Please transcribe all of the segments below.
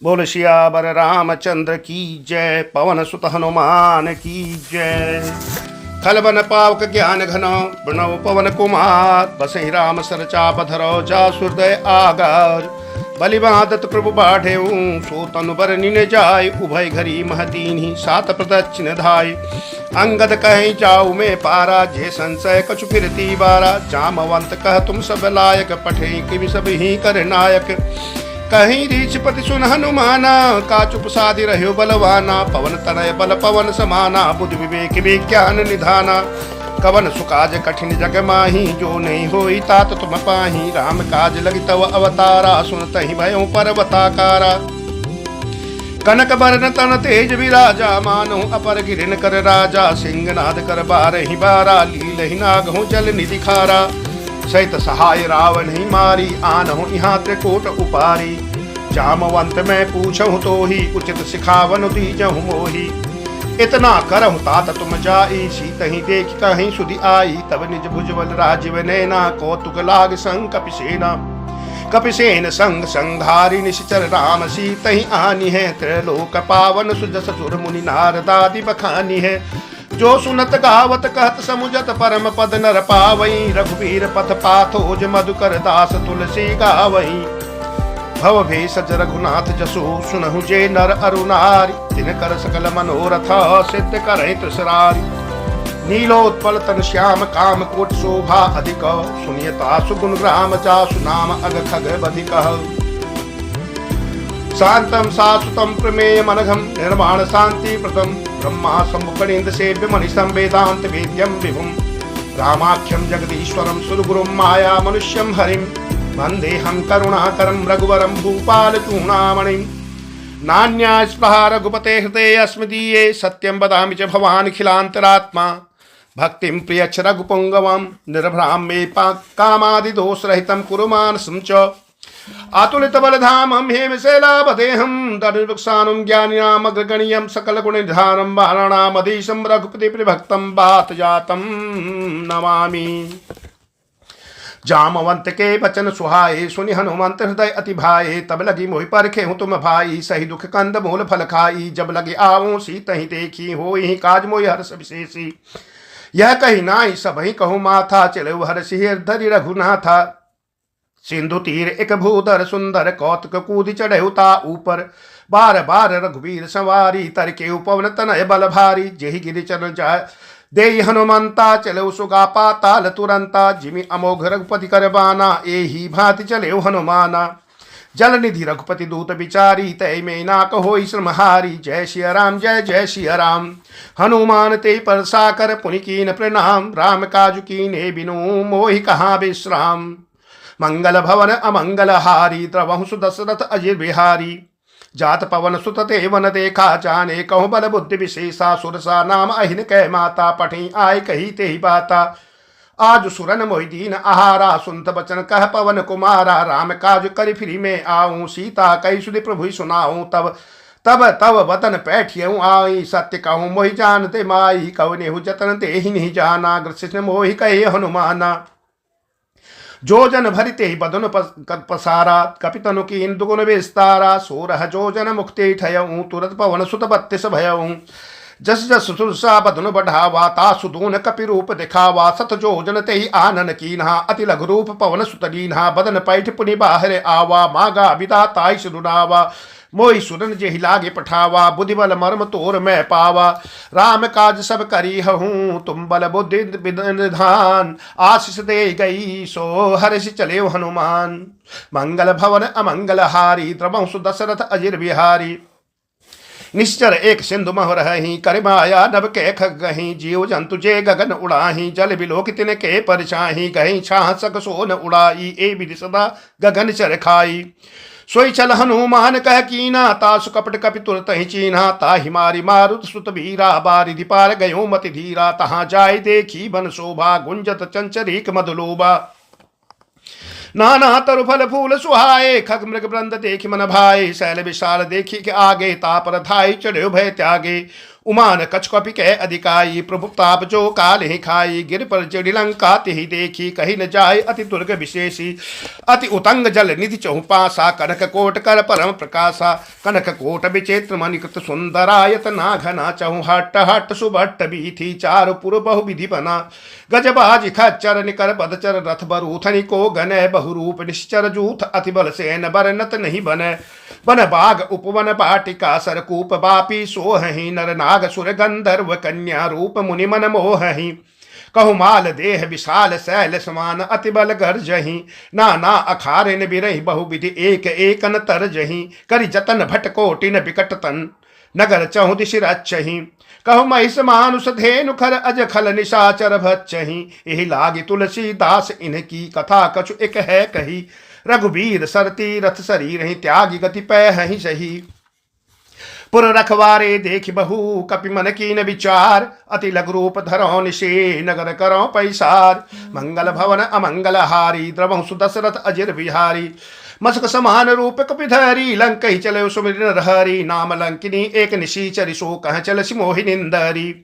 बोल सियावर रामचंद्र की जय। पवन सुत हनुमान की जय। खल बन पावक ज्ञान घन प्रणव पवन कुमार। बसहि राम सर चाप धरो जा हृदय आगार। बलि बादत प्रभु बाढ़े सो तनु बर निन जाय। उभय घरी महदीन सात प्रदक्षिण धाय। अंगद कहीं जाऊ में पारा जे संशय कछु फिरती बारा। जामवंत कह तुम सब लायक पठे कि सब ही कर नायक। कहीं रीछपति सुन हनुमाना का चुप साधि रहो बलवाना। पवन तनय बल पवन समाना बुद्धि विवेक विज्ञान निधाना। कवन सुकाज कठिन जग माही जो नहीं होई तात तुम पाही। राम काज लगी तव अवतारा सुनतहि भयो पर्वताकारा। कनक बरन तन तेज विराजा मानो अपर गिरिन कर राजा। सिंहनाद कर बारहि बारा लीलहि नागहु जल निधि खारा। सहित सहाय रावण ही मारी आनहु यहाँ त्रिकोट उपारी। जामवंत मैं पूछहु तो ही उचित सिखावन दीजहु मोही। इतना करहु तात तुम जाई सीतहि देख कहीं सुधि आई। तब निज भुजबल राजीव नैना कौतुक लाग संग कपिसेना। कपिसेन संग संघारी निश्चर राम सीतहि आनी है। त्रैलोक पावन सुजस सुर मुनि नारदादि बखानी है। जो सुनत गावत कहत समुझत परम पद नर पावई। रघुवीर पथ पाथोज मधुकर दास तुलसी गावई। भव भेषज रघुनाथ जसु सुनहु जे नर अरुनारी। तिनकर सकल मनोरथ सिद्ध करहि त्रिसरारी। नीलोत्पल तन श्याम काम कोट शोभा अधिक। सुनियता सुगुण ग्राम जासु नाम अग खग बधिक। शांतम शाश्वतम प्रमेय मनघम निर्माण शांति प्रदम। ब्रह्मा शंभुकणीन्द्र सेव्य मनिषं वेदांत वेद्यम विभुम। रामाख्यम जगदीश्वरम सुरगुरुम माया मनुष्यम हरिम। वंदेहम करुणाकरम रघुवरम भूपाल चूणामणिम। नान्या स्पृहा रघुपते हृदये अस्मदीये। सत्यम वदामि च भवानिखिलान्तरात्मा। भक्तिं प्रियच्छ रघुपुंगवम निर्भ्राम मे कामादि दोष रहितं कुरु मानसं च। आतुलित बलधामं हेमशैलावदेहं। दरिवृक्षानुं ज्ञानिनामग्रगण्यं सकल गुणनिधानं। वाराणामधीशं रघुपति प्रिभक्तं बात जातं नमामि। जामवंत के वचन सुहाए सुनि हनुमंत हृदय अति भाए। तब लगी मोहि परखे हूँ तुम भाई। सही दुख कंद मूल फल खाई। जब लगे आवो सीतहि देखी होई काज मोहि हर्ष विशेषी। यह कही नाई सबहि कहूँ माथा चलो हर्षि धरि रघुनाथा। सिंधु तीर एक भूधर सुंदर कौतुक कूद चढ़े उता ऊपर। बार बार रघुवीर सवारी तरके पवन तनय बल भारी। जेहि गिरि चरण जाय देहि हनुमंता चलो सुगा पाताल तुरंता। जिमि अमोघ रघुपति कर बाना एहि भांति चले हनुमाना। जल निधि रघुपति दूत विचारी तय में नाक होई श्रमहारी। जय सिया राम जय जय सिया राम। हनुमान ते पर साकर पुनि कीन प्रणाम। राम काजु कीने बिनु मोहि कहाँ विश्राम। मंगल भवन अमंगल हारी द्रवहु सुदशरथ अजिर बिहारी। जात पवन सुत तेवन देखा जाने कहूँ बल बुद्धि विशेषा। सुरसा नाम अहिन कह माता पठी आय कही ते ही बाता। आज सुरन मोहिदीन आहारा सुनत बचन कह पवन कुमारा। राम काज कर फिरी में आऊँ सीता कही सुधि प्रभु सुनाऊँ। तब तब तब वतन पैठियऊ आई सत्य कहूँ मोहि जानते माई। कवनेहु जतन ते ही नहीं जाना ग्रसिष्ण मोहि कहे हनुमाना। जो जन भरिते ही बदन पसारा कपितनु की इंदुगुण विस्तारा। सोरह जो जन मुक्ति ठयऊँ तुरत पवन सुत बत्तीस भयऊँ। जस जस सुरसा बदन बढ़ावा तासु दून कपि रूप दिखावा। सत जो जन ते आनन कीन्हा अति लघु रूप पवन सुत दीन्हा। बदन पैठ पुनि बाहर आवा मागा विदा ताई सुनावा। मोहि सुरन जेहि लागे पठावा बुद्धि बल मर्म तोर मैं पावा। राम काज सब करी हूँ तुम बल बुद्धि निधान। आशीष दे गई सो हर्ष चले हनुमान। मंगल भवन अमंगल हारी द्रवहु सुदशरथ अजिर बिहारी। निश्चर एक सिंधु मह रही कर माया नभ के खगही। जीव जंतु जे गगन उड़ाही जल बिलोक तिन के परछाही। गही छाह सक सोन उड़ाई ए विधि सदा गगन चर खाई। सोई चल हनुमान कह कीना तासु कपट कपि तुरत ही चीन्हा। ताहि मारी मारुत सुत वीरा बारिधि पार गयो मति धीरा। तहाँ जाय देखी बन शोभा गुंजत चंचरीक मधुलोभा। नाना तरु फल फूल सुहाए खग मृग वृंद देखि मन भाए। शैल विशाल देखी के आगे तापर धाई चढ़ो भय त्यागे। उमान कछ कपि कह अधिकाई, प्रभु ताप जो काल ही खाई, गिर पर चढ़ी लंका तिहि देखी, कही न जाय अति दुर्ग विशेषी, अति उतंग जल निधि चहुपासा, कनक कोट कर परम प्रकाशा, कनक कोट विचित्र मणिकृत सुंदरायत ना घना, चहु हट्ट हट्ट सुभट्ट बीथी, चारु पुर बहु विधि बना, गजबाज खच्चर निकर पदचर रथ बरूथनि को गनय, बहुरूप निश्चर जूथ अति बल सेन बरनत नहीं बने, वन बाग उपवन पाटिका सरकूप बापी सोहि, नर नाग सुर गंधर्व कन्या रूप मुनि मन मोहि, कहुमाल देह विशाल शैल समान अति बल गर्जहि, नाना अखारिन बिरहि बहुविधि एक एकन तरजहि, करि जतन भट कोटिन विकट तन, नगर चहु दिशि रचहि, कहु महिष मानुष धेनु खर अज खल निशाचर भच्चहि, एहि लागी तुलसीदास इनकी कथा कछु एक है कही, रघुबीर सरती रथ शरीर ही, त्यागी गति पै हहि सही, पुर रखवारे देख बहु कपि मन कीन विचार, अति लघु रूप धरो निशे नगर करो पैसार, मंगल भवन अमंगल हारी, द्रवहु सुदशरथ अजिर बिहारी, मस्क समान रूप कपिधरी, लंक ही चले सुमिरन हरि, नाम लंकिनी एक निशीचरि, सो कह चल सिमोहि निंदरी,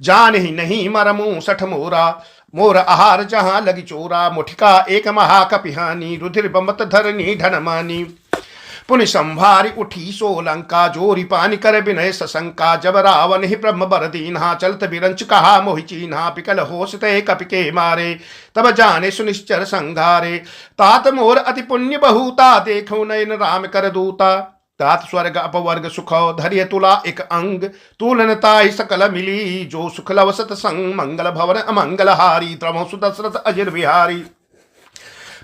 जान ही नहीं मरमु सठ मोरा, मोर आहार जहां लगी चोरा, मुठिका एक महाकपिहानी, रुधिर बमत धरनी ढनमानी, पुनि संभारी उठी सो लंका, जोरी पानी कर विनय सशंका, जब रावण ही ब्रह्म बर दीन्हा, चलत बिरंच कहा मोहि चीन्हा, पिकल होश ते कपि के मारे, तब जाने सुनिश्चर संघारे, तात मोर अति पुण्य बहुता, देखो नयन राम कर दूता, तात स्वर्ग अपवर्ग सुख धैर्य तुला एक अंग, तुलनता ही सकल मिली, जो सुख लवसत संग, मंगल भवन अमंगल हारी, त्रमो सुदशरथ अजिर बिहारी,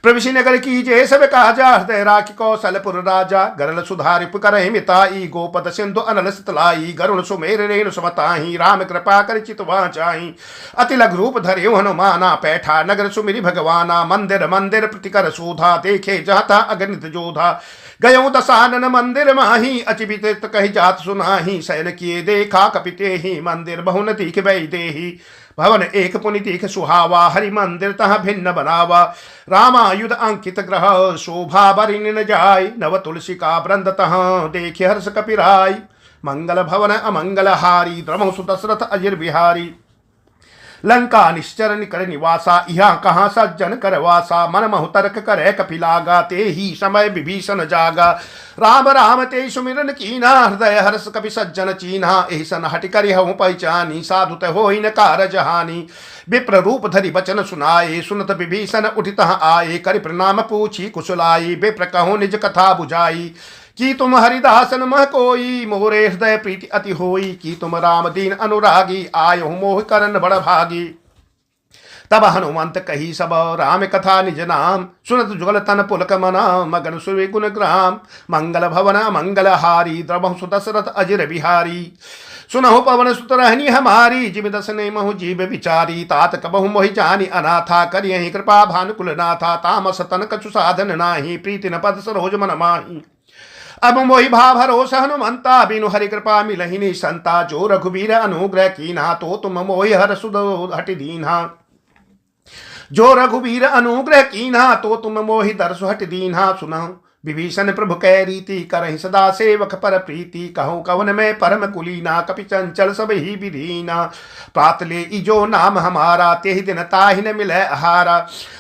प्रविशि नगर कीजे सब काजा, हृदय राखि कौशलपुर राजा, गरल सुधारिप करहि मिताई, गोपद सिंधु अनल स्तलाई, गरुण सुमेर रेणु समताही, राम कृपा कर चितवा चाही, अति लघु रूप धरे हनुमाना, पैठा नगर सुमिरि भगवाना, मंदिर मंदिर प्रतिकर शोधा, देखे जाता अगणित जोधा, गयो दसानन मंदिर माही, अचिबित कहि जात सुनाही, शयन किए देखा कपिते ही, मंदिर बहुन दीख वै देही, भवन एक पुनि दीख सुहावा, हरि मंदिर तह भिन्न बनावा, रामायुध अंकित ग्रह, शोभा बरिन न जाय, नव तुलसी का वृंद तह देखे हर्ष कपिराय, मंगल भवन अमंगल हारी, द्रमहु सुदशरथ अजिर बिहारी, लंका निश्चर निकर निवासा, यहाँ कहाँ सज्जन करवासा, मन महु तर्क करे कपिलागा, ते ही समय विभीषण जागा, राम राम ते सुमिरन कीना, हृदय हर्ष कपि सज्जन चीन्हा, एहि सन हटि करि हऊँ पहचानी, साधु ते होई न कारज हानि, विप्र रूप धरि बचन सुनाए, सुनत विभीषण उठितः आए, करि प्रणाम पूछी कुशलाई, विप्र कहूँ निज कथा बुझाई, कि तुम हरिदासन मह कोई, मोरे हृदय प्रीति अति होई, कि तुम राम दीन अनुरागी, आयो मोह करन बड़ भागी, तब हनुमंत कही सब राम कथा निज नाम, सुनत जुगल तन पुलक मना, मगन सुर गुण ग्राम, मंगल भवन मंगल हारी, द्रवहु सुदशरथ अजिर बिहारी, सुनहु पवन सुत रहनी हमारी, जिम दसने महु जीव विचारी, तात कबहु मोहि जानी अनाथा, करियहि कृपा भानुकुल नाथा, तामस तन कछु साधन नाही, प्रीति न पद सरोज मन माही, अब मोहि भाव भरोस हनुमंता, बिनु हरि कृपा मिलहि संता, जो रघुबीर अनुग्रह कीन्हा, तो तुम मोहि हर सुध हटि दीन्हा, जो रघुबीर अनुग्रह कीन्हा, तो तुम मोहि दर्शु हटि दीन्हा, सुनहु विभीषण प्रभु कै रीति, करहि सदा सेवक पर प्रीति, कहूँ कवन में परम कुलीना, कपि चंचल सब ही विधीना, प्रात ले इजो नाम हमारा, तेहि दिन ताहि न मिलै आहारा,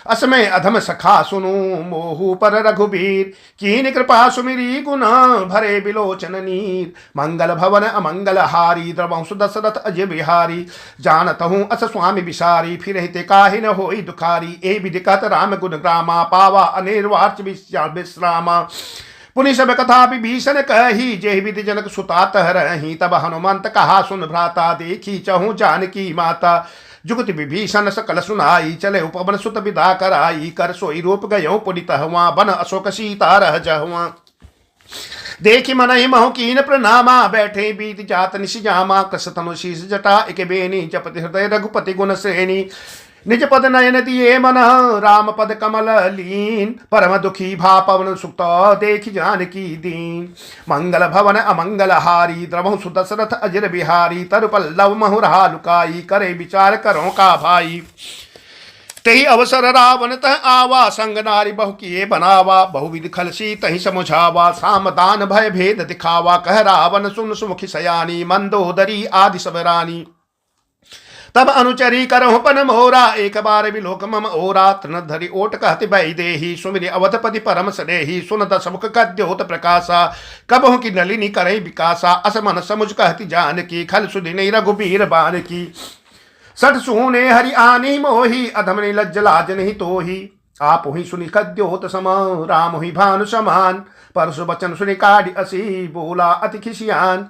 असमय अधम सखा सुनु, मोहु पर रघुबीर, कीन कृपा सुमिरी गुण, भरे बिलोचन नीर, मंगल भवन अमंगल हारी, द्रवहु सुदशरथ अजिर बिहारी, जानतहु अस स्वामी विसारी, फिर ते काहि न होई दुखारी, ए विधि कहत राम गुण ग्रामा, पावा अनिर्वाच विश्रामा, पुनि सब कथा विभीषण कही, जेहि विधि जनक सुता तह रही, तब हनुमंत कहा सुन भ्राता, देखी चहु जानकी माता, जुगति विभीषण सकल सुनाई, चले उपवन सुत विदा कराई, कर सोई रूप गयो पुनि तहवा, बन अशोक सीता रह जहवा, देखि मनहि महु कीन प्रणामा, बैठे बीत जात निशि जामा, कृष तनु शीस जटा एक बेनी, जपति हृदय रघुपति गुण श्रेणी, निज पद नयन दिए मन, राम पद कमल लीन, परम दुखी भा पवन सुत, देखि जानकी दीन, मंगल भवन अमंगल हारी, द्रवहु सुदशरथ अजिर बिहारी, तरु पल्लव महु रहा लुकाई, करे विचार करो का भाई, तही अवसर रावण तह आवा, संग नारी बहु किए बनावा, बहुविध खलसी तही समुझावा, साम दान भय भेद दिखावा, कह रावण सुन सुमुखी सयानी, मंदोदरी आदि सब रानी। तब अनुचरी करहु पन मोरा, एक बार विलोक मम ओरा, तृण धरि ओट कहति बई देही, सुमिरि अवधपति परम स्नेही, सुन दस मुख कद्योत प्रकाशा, कबहु की नलिनी करई विकासा, असमन समुझ कहति जानकी, खल सुदिने रघुबीर बानकी। सठ सुने हरि आनी मोही, अधमनि लज्ज लाज नहीं तोही, आप ही सुनि कद्योत सम, राम ही भानु समान, परसु बचन सुनि काढ़ी असी, बोला अति खिसियान।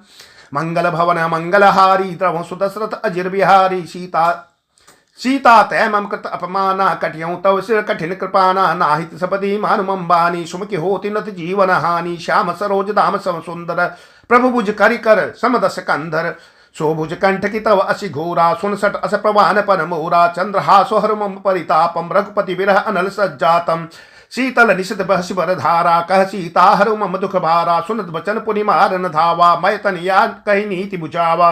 मंगल भवन मंगलहारी, द्रव सुदशरथ अजिर बिहारी, सीता तय मम कृत अपमाना, कटियं तव सिर कठिन कृपाना, नाहित सपदी मानुमंबानी, सुमुखी होति नत जीवन हानि, श्याम सरोज दाम सम सुंदर, प्रभु भुज करि कर समदस कंधर, सोभुज कंठ की तव असी घोरा, सुन सट अस प्रवान पन मोरा, चंद्रहासो हर मम परितापम, रघुपति विरह अनल सज्जातम, शीतल निशित बहसि बर धारा, कह सीता हरु मम दुख भारा, सुनत बचन पुनि मारन धावा, मैं तनिया कही नीति बुझावा,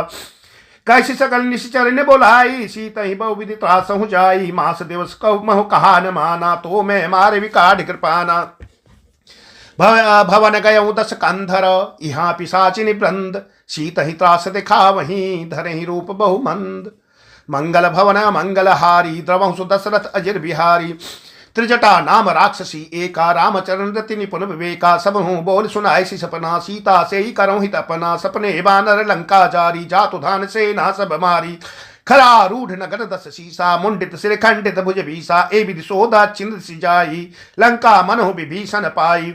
कैसी सकल निश्चर ने बोलाई, सीत ही बहु विधि त्रासहु जाई, मास दिवस कौ महु कहा न माना, तो मैं मारे विकाढ़ कृपाना। भवन गयऊ दस कंधर, यहाँ पिशाचिनि वृंद, सीत ही त्रास दिखा वहीं, धरे ही रूप बहु मंद। मंगल भवन मंगलहारी, द्रवहु सुदशरथ अजिर बिहारी, त्रिजटा नाम राक्षसी एका, रामचरण रति निपुण विवेका, सब हूँ बोल सुनाय सी सपना, सीता से ही करो हित अपना, सपने बानर लंका जारी, जातु धान से ना सब मारी, खरा रूढ़ नगर दस सीसा, मुंडित सिर खंडित भुज भीसा, ए विधि सोदा चिन्ह सिजाई, लंका मनहु विभीषण पाई,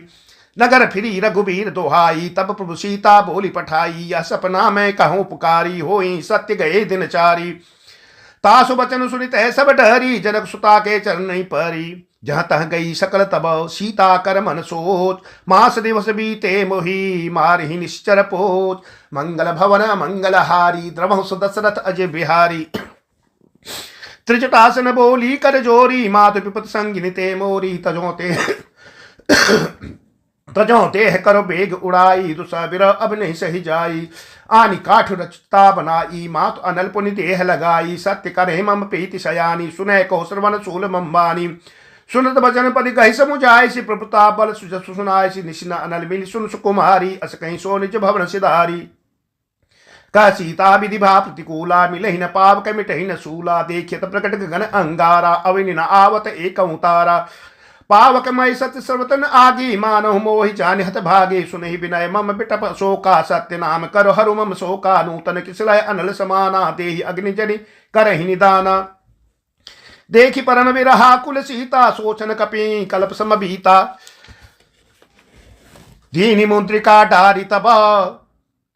नगर फिरी रघुबीर दोहाई, तब प्रभु सीता बोली पठाई, यह सपना मैं कहूँ पुकारी, होई सत्य गए दिन चारी। तासु बचन सुनित है सब डहरी, जनक सुता के चरण नहीं परी, जहाँ तह गई सकल तब सीता कर मन सोच, मास दिवस बीते मोही मारहि निश्चर पोच। मंगल भवन मंगलहारी, द्रवहु सुदशरथ अजय बिहारी, त्रिजटासन बोली कर जोरी, मातु पिपत संगिनी ते मोरी, तजों देह करो बेग उड़ाई, दुसा बिरह अब नहीं सही जाई, आनी काठ रचता बनाई, मातु अनल पुनि देह लगाई, सत्य करे मम प्रीति सयानी, सुनय को श्रवण शूल मम्बानी, सुनत भजन पदि कहि समुझाय, सि प्रभुता बल सुनाय, सि निशिना अनल मिली सुन सुकुमारी, अस कहीं सो निज भवन सिधारी, कह सीता विधि भा प्रतिकूला, मिलहि न पाव क मिटहि न सूला, देखियत प्रकट गगन अंगारा, अविनि न आवत एक तारा, पावक मय सत्य सर्वतन आगी, मानहु मोहि जानि हत भागे, सुनहि विनय मम बिटप शोका, सत्य नाम करो हरु मम शोका, नूतन किसलय अनल समाना, देहि अग्नि जनि करहि निदाना, देखि परम विरहा कुल सीता, सोचन कपि कल्प समबीता, दीनि मुद्रिका डारी तब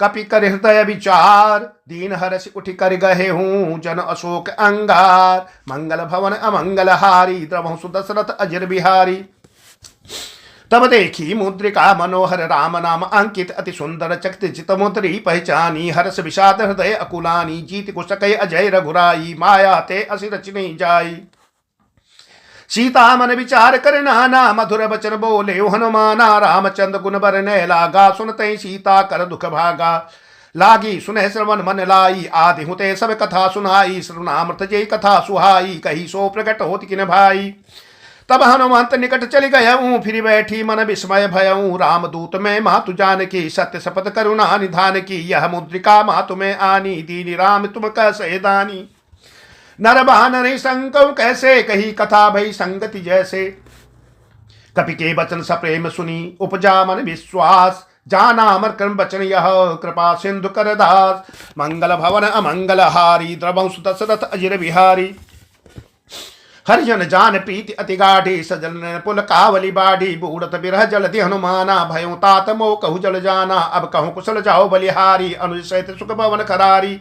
कपि कर हृदय विचार, दीन हरसि उठि कर गहे हूँ जन अशोक अंगार। मंगल भवन अमंगलहारी, द्रवहु सुदशरथ अजिर बिहारी, तब देखी मुद्रिका मनोहर, राम नाम अंकित अति सुंदर, चकित चित मुद्री पहचानी, हर्ष विषाद हृदय अकुलानी, जीत को सकै अजय रघुराई, माया ते असि रच नहीं जाई। सीता मन विचार कर नाना, मधुर बचन बोले हनुमाना, रामचंद्र गुण बरने लागा, सुनते सीता कर दुख भागा, लागी सुनह श्रवण मन लाई, आदि हुते सब कथा सुनाई, श्रवणामृत जय कथा सुहाई, कही सो प्रकट होति किन भाई। तब हनुमंत निकट चली गयऊँ, फिर बैठी मन विस्मय भयऊँ, रामदूत में मातु जानकी, सत्य शपथ करुणा निधान की, यह मुद्रिका मातु में आनी, दीनी राम तुम कैसे दानी। नर बानर संकौ कैसे, कही कथा भई संगति जैसे, कपि के बचन सप्रेम सुनी, उपजा मन विश्वास, जाना अमर कर्म बचन यह, कृपा सिंधु कर दास। मंगल भवन अमंगलहारी, द्रवहु सुदशरथ अजिर बिहारी, हरिजन जान प्रीति अति गाढ़ी, सजल पुल कावली बाढ़ी, बूढ़त बिरह जलधि हनुमाना, भयों तात मोह कहु जल जाना, अब कहूँ कुशल जाओ बलिहारी, अनुज सहित सुख भवन खरारी,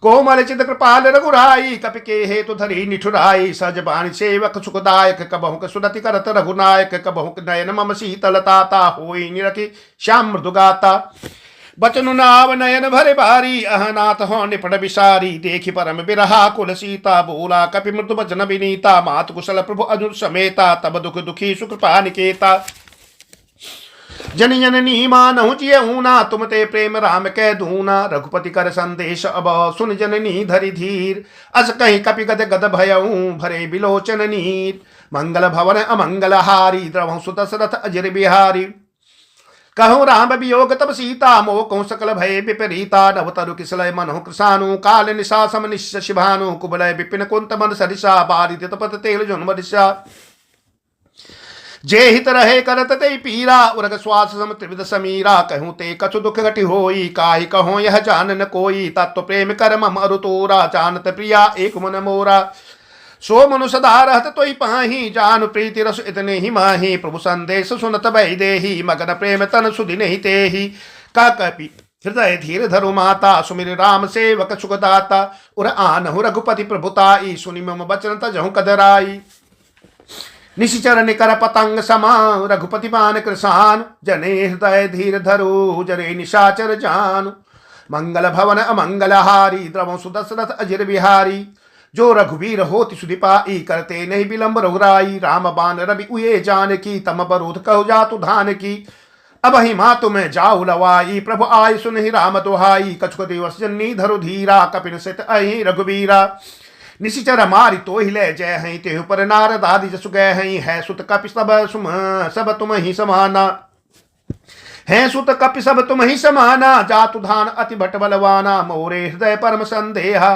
कोमल चित कृपाल रघुराई, कपि के हेतु धरी निठुराई, सज बाणी सेवक सुखदायक, कबहुक सुरति करत रघुनायक, कबहुक नयन मम शीतलताता, होई निरखि श्याम मृदुगाता, बचनु नाव नयन भरे भारी, अहनाथ हो निपट विसारी, देखि परम बिरहा कुल सीता, बोला कपि मृदु बचन विनीता, मातु कुशल प्रभु अनुज समेता, तब दुख दुखी सुकृपा निकेता। जन जननी मानहु जियहु ना, तुम ते प्रेम राम कै दूना। रघुपति कर संदेश अब सुन जननी धरि धीर, अस कहीं कपि गद गद भयऊ भरे बिलोचन नीर। मंगल भवन अमंगल हारी, द्रवहु सुत दशरथ अजिर बिहारी। कहूँ राम वियोग तब सीता, मोह कहूँ सकल भय विपरीता। नवतरु किसलय मनहु कृसानु, काल निशा सम निश शिभानु। कुबलय विपिन कुंत मन सरिषा, बारित तपत तेल जन्म दिशा। जे हित रहे करत ते पीरा, उरग श्वास सम त्रिविध समीरा। कहूँ ते कछु दुख घटि होई, काहि कहो यह जान न कोई। तत्व प्रेम कर मम अरु तोरा, जानत प्रिया एक मन मोरा। सो मनु सदा रहत तोई पाही, जान प्रीति रस इतने ही माही। प्रभु संदेश सुनत भई देही, मगन प्रेम तन सुधि नहीं तेही। का कपि हृदय धीर धरु माता, सुमिर राम सेवक सुखदाता। उर आनहु रघुपति प्रभुताई, सुनि मम बचन तजहु कदराई। निशिचर निकर पतंग समा, रघुपति मान कृसान। जने हृदय धीर धरु, जरे निशाचर जान। मंगल भवन अमंगल हारी, द्रवहु सुदशरथ अजिर बिहारी। जो रघुवीर होति सुधिपाई, करते नहीं विलंब रघुराई। राम बान रवि उये जान की, तम बरूथ कहु जातु धान की। अब ही माँ तुम्हें जाऊ लवाई, प्रभु आय सुन ही राम दुहाई। कछुक दिवस जननी धरु धीरा, कपिन सित अहि रघुवीरा। निशिचर मारि तो ही ले जय हैं, तेहु पर नारद आदि जसु गए हैं। है सुत कपि सब तुम ही समाना, है सुत कपि सब तुम ही समाना। जातु धान अति भट बलवाना, मोरे हृदय परम संदेहा।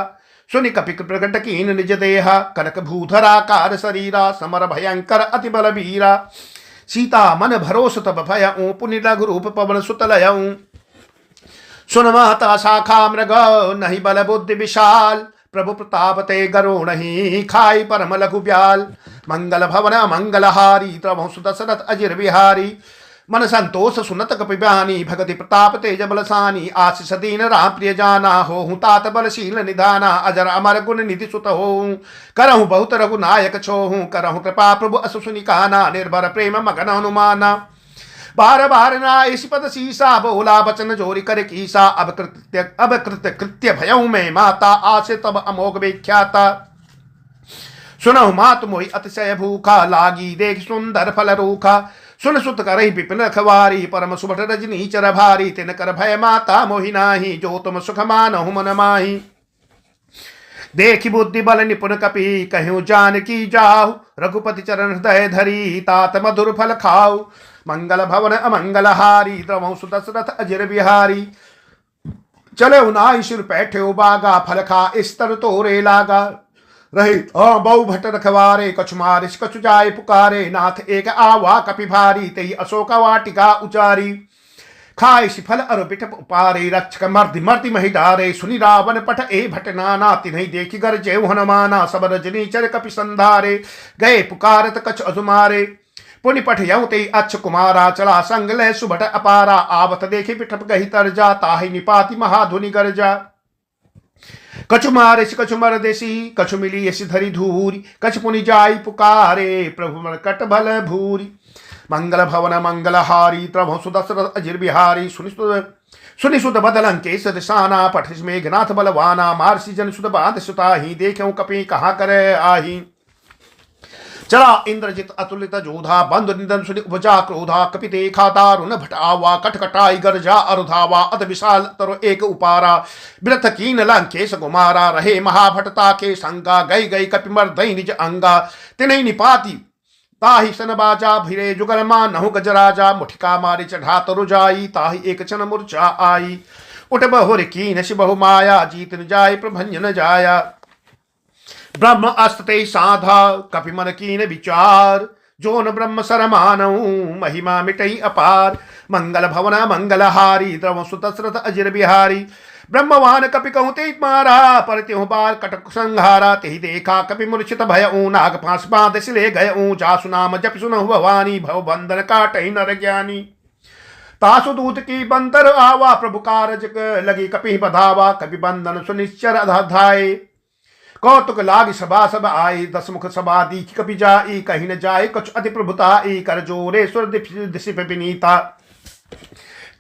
सुनि कपि प्रकट कीन निज देहा, कनक भूधराकार शरीरा। समर भयंकर अति बल वीरा, सीता मन भरोस तब भयऊ। पुनि लघु रूप पवन सुत लयऊ। सुन माता शाखा मृग, नहीं बल बुद्धि विशाल। प्रभु प्रताप ते गरो नहीं, खाई परम लघु ब्याल। मंगल भवन मंगल हारी, द्रवहु सुदशरथ अजिर बिहारी। मन संतोष सुनत कपि बयानी, भगति प्रताप तेज बलसानी। आशीष दीन राम प्रिय जाना, हो तात बलशील निधाना। अजर अमर गुण निधि सुत हो, करहु बहुत रघु नायक छोहू। करहु कृपा प्रभु असु सुनि काना, निर्भर प्रेम मगन हनुमाना। बार बार नाइस पद सीसा, बोला बचन जोरी कर कीसा। अब कृत्य कृत्य भयऊ में माता, आसे तब अमोघ विख्याता। सुनहु मात मोहि अतिशय भूखा, लागी देख सुंदर फल रूखा। सुन सुत करहि विपिन रखवारी, परम सुभट रजनी चर भारी। तिन कर भय माता मोहि नाही, जो तुम सुख मानहु मन माही। देखि बुद्धि बल निपुण कपि, कहूँ जानकी जाहु। रघुपति चरण हृदय धरी, तात मधुर फल खाऊ। मंगल भवन अमंगल हारी, द्रवहु सुदशरथ अजिर बिहारी। चले नाई सिर पैठे बागा, फल खा स्तर तोरे लागा। रहे बहु भट रखवारे, कछु मारिस कछु जाय पुकारे। नाथ एक आवा कपि भारी, तेहि अशोक वाटिका उचारी। खाए सिफल अरु बिटप उपारे, रक्षक मर्दि मर्दि महि डारे। सुनि रावण पठ ए भट नाना, तिन्हि देखि गरजेउ हनुमाना। सब रजनी चर कपि संधारे, गए पुकारत कछ अजुमारे। पुनि पठयउ ते अच्छ कुमारा, चला संग ले सुभट अपारा। आवत देखि बिटप गहि तरजा, ताहि निपाति महाधुनि गरजा। कछु मारिस कछु मरदेसी, कछु मिली यसी धरी धूरी। कछु पुनि जाई पुकारे, प्रभु मरकट भल भूरी। मंगल भवन मंगल हारी, प्रभु सुदशरथ अजिर बिहारी। सुनि सुत बदलं केस दिशाना, पठिस मेघनाथ बलवाना। मारसी जन सुत बांध सुताही, देखऊं कपि कहाँ करे आही। चला इंद्रजित अतुलित जोधा, बंधु निधन सुनि उपजा क्रोधा। कपि देखा दारुण भटावा, कटकटाई गरजा अरुधावा। अत विशाल तरु एक उपारा, बिरथ कीन लंकेश कुमारा। रहे महाभटता के संगा, गई गई कपि मर्दई निज अंगा। तिन्हि निपाति ताहि सन बाजा, भिरे जुगल मानहु गजराजा। मुठिका मारि चढ़ा तरु जाई, ताहि एक क्षण मूर्छा आई। उठ बहुर कीन शिबहु माया, जीत न जाय प्रभंजन जाया। ब्रह्म अस्ते साधा, कपि मन कीन विचार। जो न ब्रह्म सर मानऊ, महिमा मिटई अपार। मंगल भवन मंगल हारी, द्रवहु सुदशरथ अजिर बिहारी। ब्रह्मवान कपि कहूँ ते मारा, पर त्यों बार कटक संहारा। तेहि देखा कपि मूर्छित भयऊ, नाग फांस बांध ले गयऊ। जासु नाम जप सुनहु भवानी, भव बंधन काटहि नर ज्ञानी। तासु दूत की बंतर आवा, प्रभु कारज लगी कपि बधावा। कपि बंधन सुनिश्चर अधाय, कौतुक लाग सभा सब आई। दसमुख सभा दीख कपि जाई, कहीं न जाए कुछ अति प्रभुताई। कर जोरे सुर दिसिप विनीता,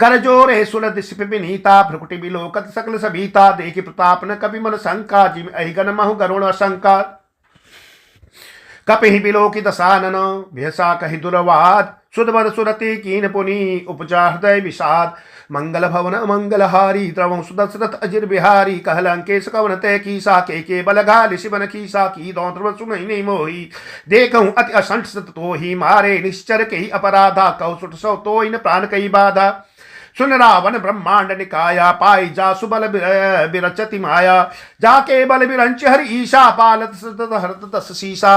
कर जोरे सुर दिसिप विनीता। भ्रुकुटि बिलोकत सकल सबीता, देखि प्रताप न कपि मन शंका। जिम अहिगन महु गरुण शंका। कपि बिलोकि दसानन, भेसा कहि दुर्वाद। सुदवर सुरति कीन पुनि उपजा हृदय विषाद मंगल भवन मंगलहारी द्रवं सुदशरथ अजिर बिहारी कहलंकेश कवन तय कीसा के बलघाल शिवन कीसा की दौद्रव सुनई नहीं मोही देखूं अति असंठ सत तो ही मारे निश्चर कही अपराधा कौसुट सौ तो इन प्राण कई बाधा सुन रावण ब्रह्मांड निकाया पाई जा सुबल बिरचति माया जाके बल बिरंच हर ईशा पालत सतत हरत तस शीशा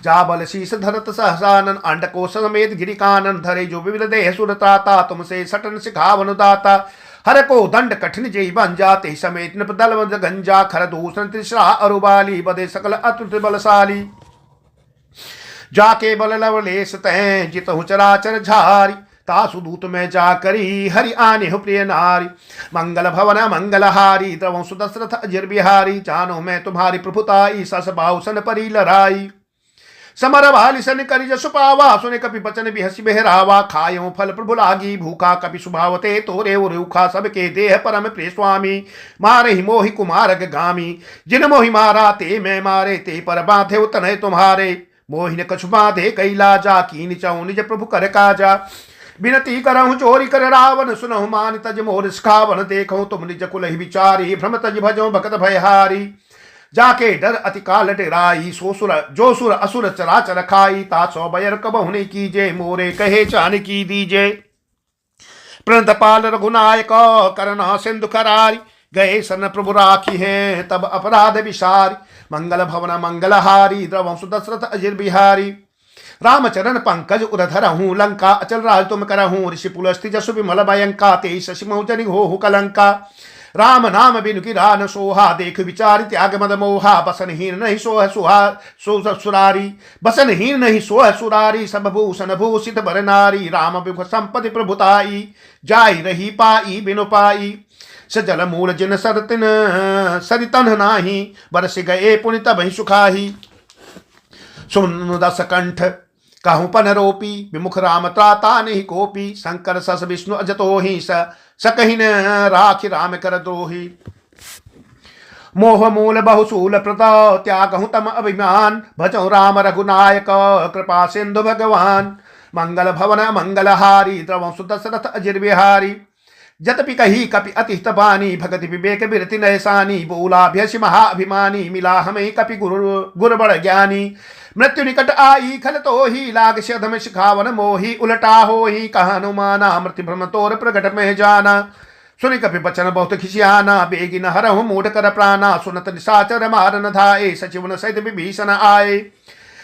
जा बल शीस धरत सहसानन अंडकोश समेत गिरिकानन धरे जो विविध देह सुरताता तुमसे सटन सिखावन दाता हर को दंड कठिन जय बन जाते समेत नृप दल गंजा खर दूषण त्रिश्रा अरुबाली बदे सकल अतुट बलशाली जाके बल लवलेश तय जितहु चराचर झारी तासु दूत में जा करी हरि आने हो प्रिय नारी मंगल भवन मंगलहारी द्रवं सुदशरथ अजिर बिहारी जानो मैं तुम्हारी प्रभुताई सस बाहुसन परी लड़ाई समर वाली सन करी जसु पावा सुने कपि बचन बिहसी बेहरावा खायो फल प्रभु लागी भूखा कपि सुभावते तोरे रूखा सबके देह परम प्रिय स्वामी मारे ही मोहि कुमार गामी जिन मोहि मारा ते मैं मारे ते पर बांधे उतने तुम्हारे मोहि न कछु बांधे कैला जा कीन चाऊ निज प्रभु कर काजा विनती करहु चोरी कर रावण सुनहु मान तज मोर सिखावन देखो तुम निज कुल ही विचारी भ्रम तज भजो भगत भयहारी जाके डर अति काल डेराई जो सुर असुर चराचर खाई ता सौ बयर कबहु नहीं कीजे मोरे कहे चान की दीजे प्रणतपाल रघुनायक करना सिंधु करारी गए सन प्रभु राखी है तब अपराध विसारी मंगल भवन मंगलहारी द्रवं सुदशरथ अजिर बिहारी रामचरण पंकज उदधर हूँ लंका अचल राज तुम करहूँ ऋषि पुलस्ति जसु विमल भयंका ते शशि मौजनि हो कलंका राम नाम बिनु की रान सोहा देख विचार त्याग मद मोहा बसनहीन नहीं सोह सुहा सो सुरारी बसनहीन नहीं सोह सुरारी सब भूषण भूषित बर नारी राम विभु संपत्ति प्रभुताई जाई रही पाई बिनु पाई सजल मूल जिन सरतिन सरितन नाही बरस गए पुनि तब ही सुखाही सुन दस कंठ कहूँ पन रोपी विमुख राम त्राता नहीं कोपी शंकर सस विष्णु अजतो ही सकहि न राखि राम कर द्रोही मोह मूल बहुसूल प्रता त्यागहु तम अभिमान भजौ राम रघुनायक कृपा सिंधु भगवान मंगल भवन मंगलहारी द्रवं सुदशरथ अजिर बिहारी जतपि कही कपि अतिहित बानी भगति विवेक बिरति नयसानी बोलाभ्यसि महाअभिमानी मिला हमें कपि गुर बड़ ज्ञानी मृत्यु निकट आई खल तो ही लाग शधम शिखावन मोही उलटा हो ही कहनुमाना मृत्यु भ्रम तोर प्रगट में जाना सुनि कपि बचन बहुत खिसियाना बेगिन हरहु मूढ़ कर प्राणा सुनत निशाचर मारन धाये सचिवन सहित विभीषण आए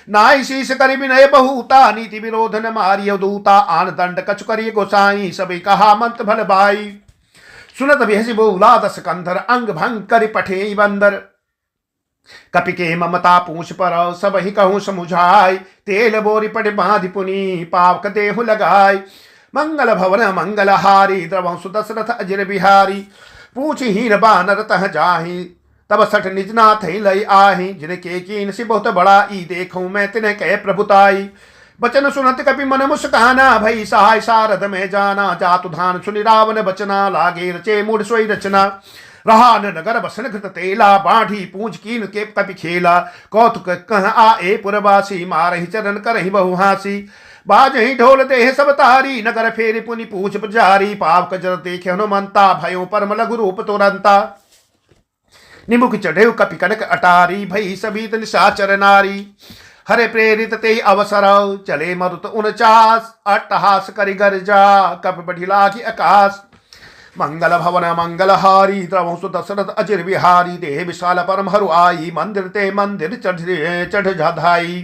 नाई शीश करि विनय बहुता नीति विरोध न मारिय दूता आन दंड कछु करिय गोसाई सभी कहा मंत्र भल भाई सुनत बिहसि बोला दस कंधर अंग भंग करि पठे बंदर कपि के ममता पूछ पर सब ही कहूँ समुझाय तेल बोरी पट बांधि पुनि पावक देहु लगाय मंगल भवन मंगलहारी द्रवं सुदशरथ अजिर बिहारी पूछ हीन बानर तह जाहि तब सठ निज नाथ लय आहि जिनके कीन से बहुत बड़ा ई देखूं मैं तिन्ह कह प्रभुताई बचन सुनत कपि मन मुस्काना भई सहाय सारद में जाना जातु धान सुनि रावण बचना लागे रचे मूढ़ सोई रचना रहा न नगर बसन घृत तेला बाढ़ी पूंछ कीन के कपि खेला कौतुक कह आए पुरवासी मारहि चरण करहि बहु हासी बाजहि ढोल देह सब तारी नगर फेरि पुनि पूछ पुजारी पाप कजर देखे हनुमंता भयो परम लघु रूप तुरंता निमुख चढ़े कपि कनक अटारी भई सभी निशाचर नारी हरे प्रेरित ते अवसर चले मरुत 49 अट्टहास करि गर्जा कपि बढ़ी लागी आकाश मंगल भवन मंगलहारी द्रवं सुदशरथ अजिर बिहारी देह विशाल परम हरु आई मंदिर ते मंदिर चढ़ जाधाई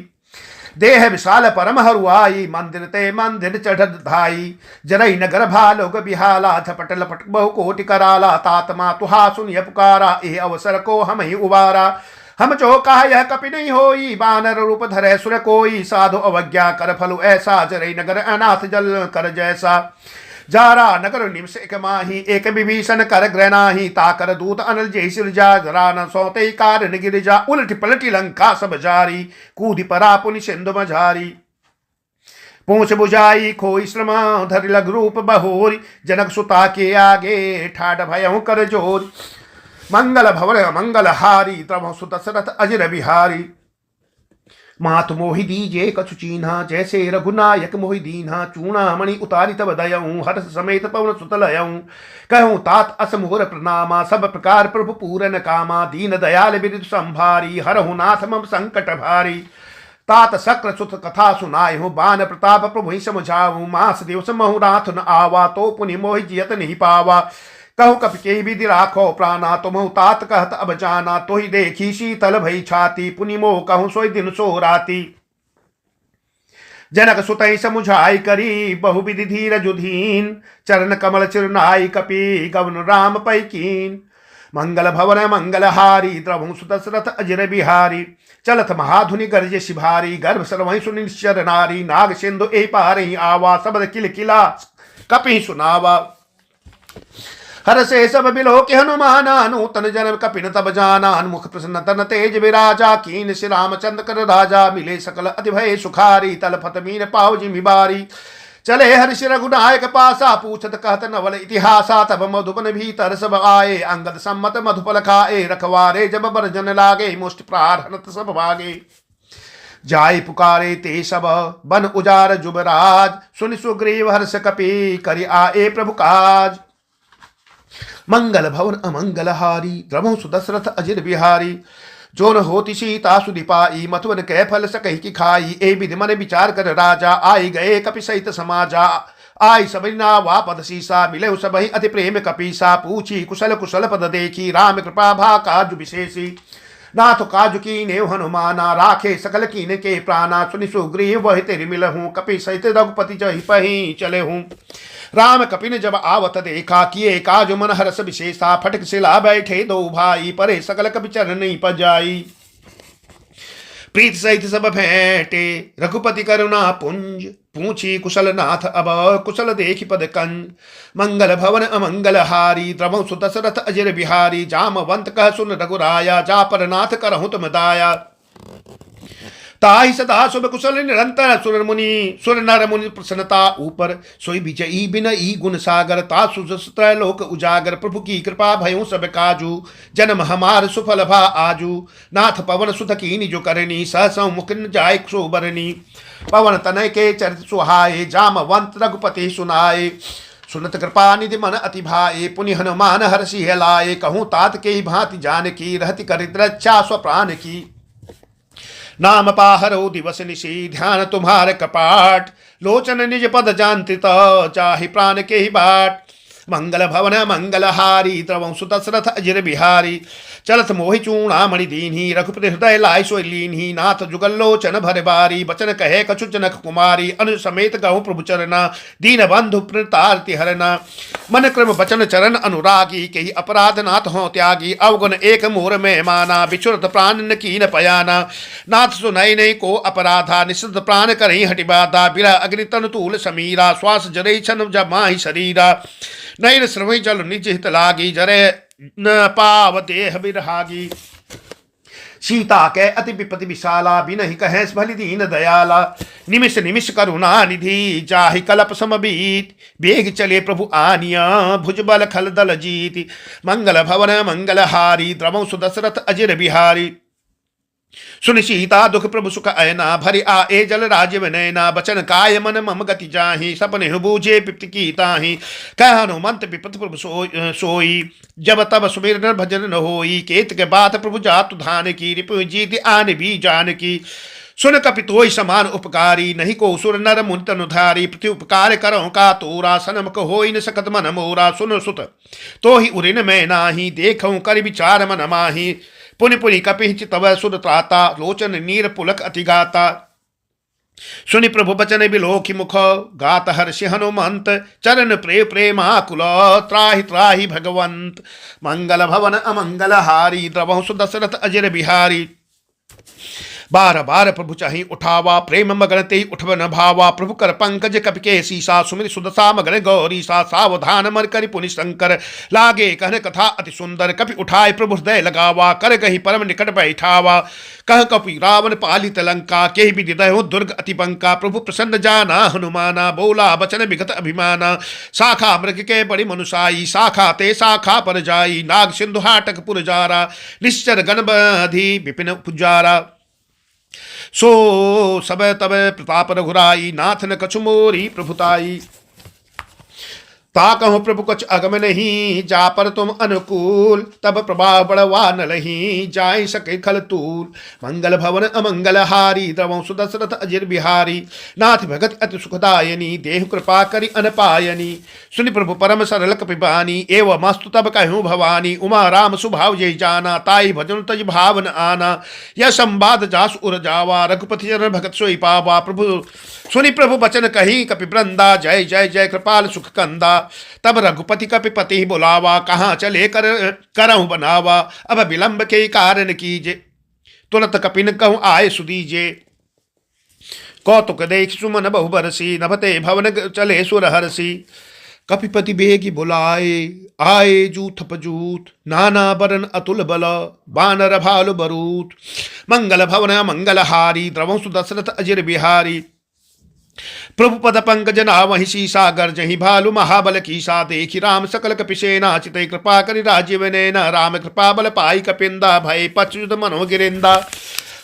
देह विशाल परम हरु आई मंदिर ते मंदिर चढ़ धाई जरई नगर भालोग बिहाला झपट लपट बहु कोटि कराला तात्मा तुहा सुनिय पुकारा ए अवसर को हम ही उबारा हम जो कहा यह कपि नहीं होई बानर रूप धरे सुर कोई साधु अवज्ञा कर फलु ऐसा जरई नगर अनाथ जल कर जैसा जारा नगर निमस एक माही एक विभीषण कर ग्रहणाही ताकर दूत अनल जय सिरजा जरा न सौते कारण गिरिजा उलटी पलटी लंका सब जारी कूदि परा पुनि सिंधु मझारी पूछ बुझाई खोई श्रम धर लग रूप बहोरी जनक सुता के आगे ठाड भयहु कर जोरी मंगल भवन मंगलहारी द्रवं सुदशरथ अजिर बिहारी मात मोहि दीजे कछु चीन्हा, जैसे रघुनायक मोहि दीन्हा। चूड़ामणि उतारी तब दयऊँ, हर्ष समेत पवन सुत लयऊँ। कहूँ तात असमोर प्रणामा, सब प्रकार प्रभु पूरन कामा। दीन दयाल बिरधु संभारी, हरहु नाथ मम संकट भारी। तात शक्र सुत कथा सुनाए हूँ, बान प्रताप प्रभु ही समझाऊँ। मास दिवस महु रात न आवा, तो पुनि मोहि जियत नहीं पावा। कहु कपि के विधि राखो प्राणा, तुम तात कहत अब जाना। तो ही देखी शीतल भई छाती, पुनि मोह कहूँ सोई दिन सो राती। जनक सुतई समुझाई करी, बहुविधि धीर जुधीन। चरण कमल चिरनाई कपि, गवन राम पैकीन। मंगल भवन मंगलहारी, द्रवहु सुदशरथ अजर बिहारी। चलत महाधुनि गर्ज शिभारी, गर्भ सर्वहि सुनिश्चर नारी। नाग सिंधु ए पारहि आवा, सबद किल किला कपि सुनावा। हर से सब बिलो के हनुमाना, नूतन जन्म कपिन तब जाना। मुख प्रसन्न तन तेज विराजा, कीन श्री रामचंद्र कर राजा। मिले सकल अति भय सुखारी, तल फत मीन पाव जिमि बारी। चले हर्ष रघुनायक पासा, पूछत कहत नवल इतिहासा। तब मधुबन भीतर सब आए, अंगद सम्मत मधुपल खाए। रखवारे जब बरजन लागे, मुष्ट प्रारहनत सब भागे। जाय पुकारे ते सब बन उजार जुबराज, सुनि सुग्रीव हर्ष कपि, करि आए प्रभु काज। मंगल भवन अमंगल हारी, द्रवहु सुदशरथ अजिर बिहारी। जो न होती सीता सुधि पाई, मथुवन कै फल सकहि की खाई। ए विधि मन विचार कर राजा, आई गए कपि सहित समाजा। आई सबहि नावा पद सीसा, मिले सबहि अति प्रेम कपीसा। पूछी कुशल कुशल पद देखी, राम कृपा भा काज विशेषी। नाथ काजु कीने हनुमाना, राखे सकल कीने के प्राणा। सुनि सुग्रीव वही तेरि मिलहूँ, कपि सहित रघुपति जहि पहि चले हूँ। राम कपिन जब आवत देखा, किए काज मन हरस विशेषा। फटक सिला बैठे दो भाई, परे सकल कपि चरण पजाई। प्रीत सहित सब भेंटे, रघुपति करुणा पुंज। पूछी कुशल नाथ अब, कुशल देखि पद कंज। मंगल भवन अमंगल हारी, द्रवहु सुदशरथ अजिर बिहारी। जामवंत कह सुन रघुराया, जा पर नाथ करहु तुम दाया। ताहि सदा शुभ कुशल निरंतर, सुर नर मुनि प्रसन्नता ऊपर। सोई विजयी बिनई गुण सागर, ता सुजस्त्र लोक उजागर। प्रभु की कृपा भयों सब काजू, जन्म हमार सुफल भा आजू। नाथ पवन सुत कीनि जो करनी, सहसौ मुख न जाय क्षोभरनी। पवन तनय के चरित सुहाए, जामवंत रघुपति सुनाए। सुनत कृपा निधि मन अति भाए, पुनि हनुमान हर्षि लाए। कहूँ तात के भांति जानकी, रहति करित रक्षा स्वप्राण की। नाम पाहरो दिवस निशी, ध्यान तुम्हार कपाट। लोचन निज पद जानती, चाहि प्राण के ही बाट। मंगल भवन मंगल हारी, द्रवहु सुदशरथ अजिर बिहारी। चलत मोहि चूड़ामणि दीन्ही, रघुपति हृदय लाय सोई लीन्ही। नाथ जुगल लोचन भर बारी, बचन कहे कछु जनक कुमारी। अनुज समेत गहु प्रभु चरना, दीन बंधु प्रतारति हरना। मन क्रम बचन चरण अनुरागी, केहि अपराध नाथ हों त्यागी। अवगुण एक मोर में माना, बिछुरत प्राण न कीन पयाना। नाथ सुनई नहीं को अपराधा, निश्चित प्राण करही हटि बाधा। बिरह अग्नि तनु तूल समीरा, श्वास जरई छन जब माहि शरीरा। नैन श्रवई जल निज हित लागी, जरे न पाव देह बिरहागी। सीता के अति विपति विशाला, बिनहि कहें भली दीन दयाला। निमिष निमिष करुणा निधि, जाहि कलप समबीत। बेग चले प्रभु आनिया, भुजबल खल दल जीत। मंगल भवन मंगल हारी, द्रवहु सुदशरथ अजिर बिहारी। सुन सीता दुख प्रभु सुख अयना, भरि आए जल राज्य नैना। बचन काय मन मम गति जाहि, सपने बूझे पिप्त की ताहि। कह हनुमंत विपत प्रभु सोई, जब तब सुमिर न भजन न होई। केत के बात प्रभु जातु धान की, रिपु जीत आन भी जान की। सुन कपितोय समान उपकारी, नहीं को सुर नर मुनि तनुधारी। प्रति उपकार करहु का तोरा, सनमक होई न सकत मन मोरा। सुन सुत तो ही उरिन मैं नाही, देखऊँ कर विचार मन माही। पुनि पुनि कपि चितव सुर त्राता, लोचन नीर पुलक अति गाता। सुनि प्रभु बचन बिलोकि मुख, गात हर्षि हनुमंत। चरण प्रेमाकुल, त्राहि त्राहि भगवंत। मंगल भवन अमंगल हारी, द्रवहु सुदशरथ अजिर बिहारी। बार बार प्रभु चाहि उठावा, प्रेम मगन ते उठव न भावा। प्रभु कर पंकज कपि के सीसा, सुमिर सुदशा मगन गौरी सा। सावधान मर करि पुनि शंकर, लागे कहन कथा अति सुंदर। कपि उठाए प्रभु हृदय लगावा, कर गही परम निकट बैठावा। कह कपि रावण पालित लंका, के विधि दयो दुर्ग अति बंका। प्रभु प्रसन्न जाना हनुमाना, बोला बचन विगत अभिमाना। शाखा मृग के बड़ी मनुषाई, शाखा ते शाखा पर जाई। नाग सिंधु हाटक पुरजारा, निश्चर गण बधी विपिन पुजारा। सो सब तब प्रताप रघुराई, नाथ न कछु मोरी प्रभुताई। ता कहूँ प्रभु कुछ अगम नहीं, जा पर तुम अनुकूल, तब प्रभाव बड़वा न लही, जाय सके खल तूल। मंगल भवन अमंगल हारी, द्रवं सुदशरथ अजिर बिहारी, नाथ भगत अति सुखदायनी, देहु कृपा करि अनपायनी। सुनि प्रभु परम सरल कपिबानी, एवं मस्तु तब कहूँ भवानी, उमा राम सुभाव जय जाना, ताई भजन तज भावन आना। यह संवाद जासु उर जावा, रघुपति जन भगत सोई पावा। प्रभु सुनि प्रभु बचन कही कपिवृंदा, जय जय जय कृपाल सुख कंदा। तब रघुपति कपिपति बुलावा, कहाँ चले करहूँ बनावा, अब विलंब के कारण कीजे, तुरंत कपिन कहूँ आए सुदीजे। कौतुक देख सुमन बहु बरसी, नभते भवन चले सुर हरसी। कपिपति बेगी बुलाए, आए जूथ पजूत, नाना बरन अतुल बल, बानर भालु बरूत। मंगल भवन मंगल हारी, द्रवं सुदशरथ अजिर बिहारी। प्रभु पद पंकज नावहि सीसा, गर्जहि भालु महाबल कीसा। देखि राम सकल कपिसेना, चितै कृपा करि राजीव नैना। राम कृपा बल पाई कपिंदा, भय पच्युत मनो गिरिंदा।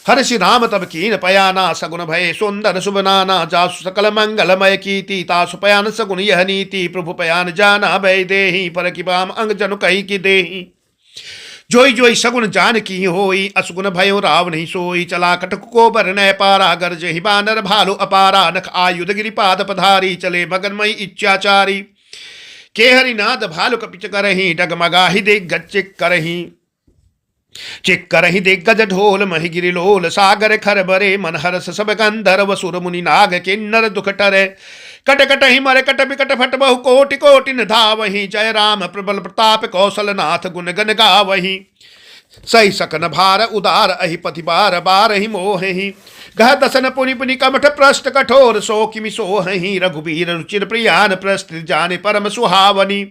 हर्षि राम तब कीन पयाना, सगुन भय सुंदर शुभ नाना। जासु सकल मंगलमय कीर्ति, तासु पयान सगुन यह नीति। प्रभु पयान जाना भय देहि, पर कि बाम अंग जनु कही कि देहि। जोई जोई सगुन जान की होई, असगुन भयो राव नहीं सोई। चला कटक को बरनय पारा, गर्जहि बानर भालु अपारा। नख आयुध गिरिपाद पधारी, चले मगनमयी इच्छाचारी। के हरिनाद भालु कपिच करही, डगमगाहि दिग्गज चिक करही। चिक करही दिग्गज ढोल, महि गिरिलोल। सागर खर बरे मन हरस, सब गंधर्व सुर मुनि नाग किन्नर दुख टरे। कट कट ही मर कट बिकट फट बहु कोटि कोटि न धावहि। जय राम प्रबल प्रताप कौशल नाथ, गुण गन गावहि। सही सकन भार उदार, अहि पति बार बार ही मोहि। गह दसन पुनि पुनि कमठ प्रष्ट कठोर, सो किमि सोहि। रघुबीर रुचिर प्रियान, प्रस्थित जाने परम सुहावनी।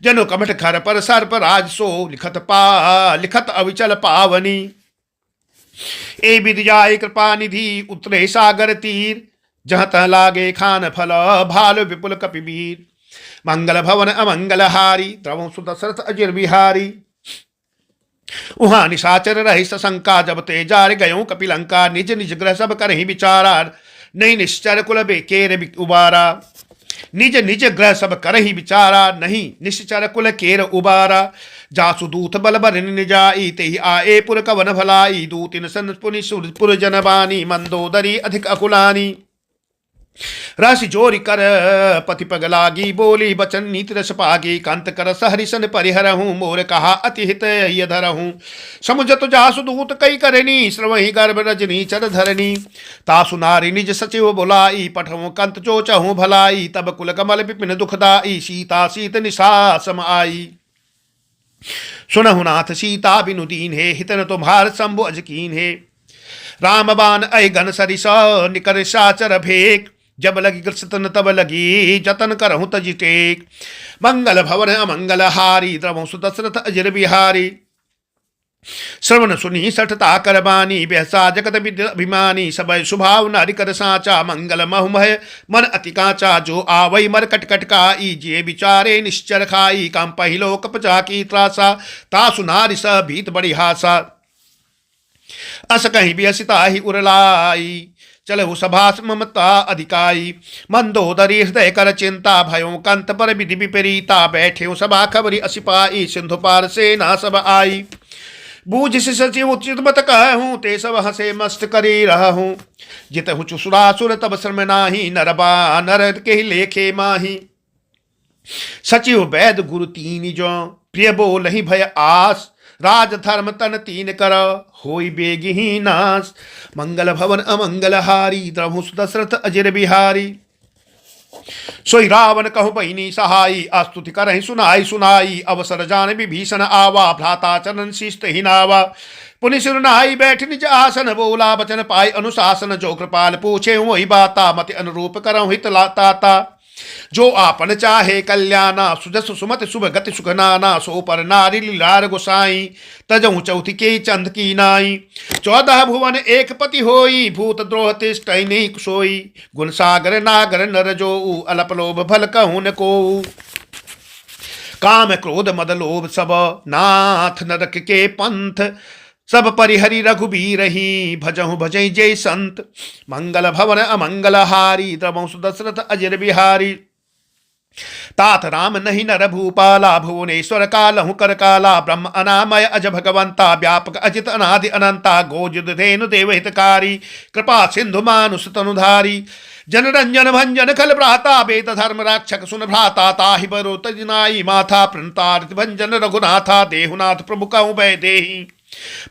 जनु कमठ खर पर सर्प राज, सो लिखत अविचल पावनी। ए विधि जाय कृपा निधि, उतरे सागर तीर। जहाँ तह लागे खान फल, भालु विपुल कपिवीर। मंगल भवन अमंगल हारी, द्रवं सुदशरथ अजिर बिहारी। उहाँ निशाचर रही सशंका, जब ते जार गयो कपिलंका। निज निज ग्रह सब करहि विचारा, नहीं निश्चर कुल बेकेर उबारा। निज निज ग्रह सब करहि विचारा, नहीं निश्चर कुल केर उबारा। जासु दूत बल बरनि जाई, तेहि आए पुर कवन भलाई। दूतिन सन पुनि सुरपुर जनबानी, मंदोदरी अधिक अकुलानी। राशि जोरी कर पति पग लागी, बोली बचन नीति रस पागी। कंत कर सहरिसन परिहरहूँ, मोर कहा अति हित ये धरहूँ। समुझत जासु दूत कई करनी, श्रवहि गर्भ रजनी चर धरनी। तासु नारी निज सचिव बुलाई, पठऊँ कंत जो चहूँ भलाई। तब कुल कमल विपिन दुखदाई, सीता सीत निशा सम आई। सुनहु नाथ सीता बिनु दीन है, हितन तुम्हार शंभु अजकीन है। राम बान अय घन सरिस, निकर साचर भेक। जब लगी कृष्ण तब लगी, जतन करहु तजि टेक। मंगल भवन अमंगल हारी, द्रवं सुदशरथ अजिर बिहारी। श्रवण सुनी सठता कर बानी, बेहसा जगत विद्य अभिमानी। सबय सुभाव नारी कर साचा, मंगल महुमय मन अति काचा। जो आवई मर कट कटकाई, जे विचारे निश्चर खाई। काम पहिलो कपचा की त्रासा, तासु नारी स भीत बड़ी हासा। अस कहीं भी असिता ही उरलाई, चलहु सभास ममता अधिकाई। मंदोदरी हृदय कर चिंता, भयो कंत पर विधि विपरीता। बैठे सभा खबरी असिपाई, सिंधु पार से ना सब आई। बूझ से सचिव उचित मत कहूँ, ते सब हंसे मस्त करी रहूँ। जितहु चुसुरासुर तब श्रम नाही, नरबा नर के लेखे माही। सचिव वैद गुरु तीन जो, प्रिय बोल ही भय आस। राज धर्म तन तीन कर, होई बेगिही नाश। मंगल भवन अमंगल हारी, द्रवं सुदशरथ अजिर बिहारी। सोई रावण कहु बहिनी सहाई, अस्तुति करहि सुनाई सुनाई। अवसर जान विभीषण आवा, भ्राता चरण शिष्ट हिनावा। पुनि सिर नहाई बैठ निज आसन, बोला बचन पाई अनुशासन। जो कृपाल पूछे वही बाता, मति अनुरूप करहु हित ताता। जो आपन चाहे कल्याणा, सुजस सुमति शुभ गति सुख नाना। सो पर नारी लीलार गोसाई, तजहु चौथी के चंद की नाई। 14 भुवन एक पति होई, भूत द्रोह तिष्ठै नहीं सोई। गुण सागर नागर नर जोऊ, अलप लोभ भल कहूँ न कोऊ। काम क्रोध मद लोभ सब, नाथ नरक के पंथ। सब परिहरि रघुबीर ही भजहु भजई जय संत। मंगल भवन अमंगल हारी द्रवं सुदशरथ अजर बिहारी। तात राम नहीं नर भूपाला भुवनेश्वर कालहु कर काला। ब्रह्म अनामय अज भगवंता व्यापक अजित अनादि अनंता। गोजुद धेनु देव हितकारी कृपा सिंधु मानुष तनुधारी। जन रंजन भंजन खल भ्राता बेत धर्म रक्षक सुन भ्राता। ताहि बरो तजनाई माथा प्रणतारित भंजन रघुनाथा। देहुनाथ प्रभु कहूँ भय देहि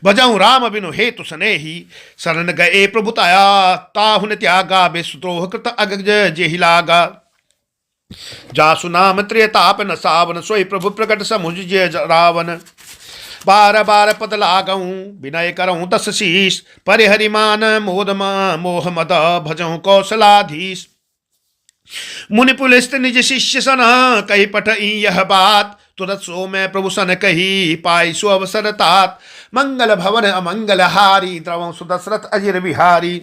भजऊँ राम बिनु हेतु सनेही। शरण गए प्रभु ताया ताहुन त्यागा। विश्वद्रोह कृत अगज जेहि लागा। जासु नाम त्रियताप न सावन सोई प्रभु प्रकट समुझ जय रावण। बार बार पद लागऊं विनय करऊं दस शीस। परिहरिमान मोद मोह मद भजऊं कौशलाधीश। मुनि पुलिस्त निज शिष्य सन कही पठई यह बात। तुरत सो मैं प्रभु सन कही पाई सु अवसर तात। मंगल भवन अमंगल हारी द्रवं सुदशरथ अजिर बिहारी।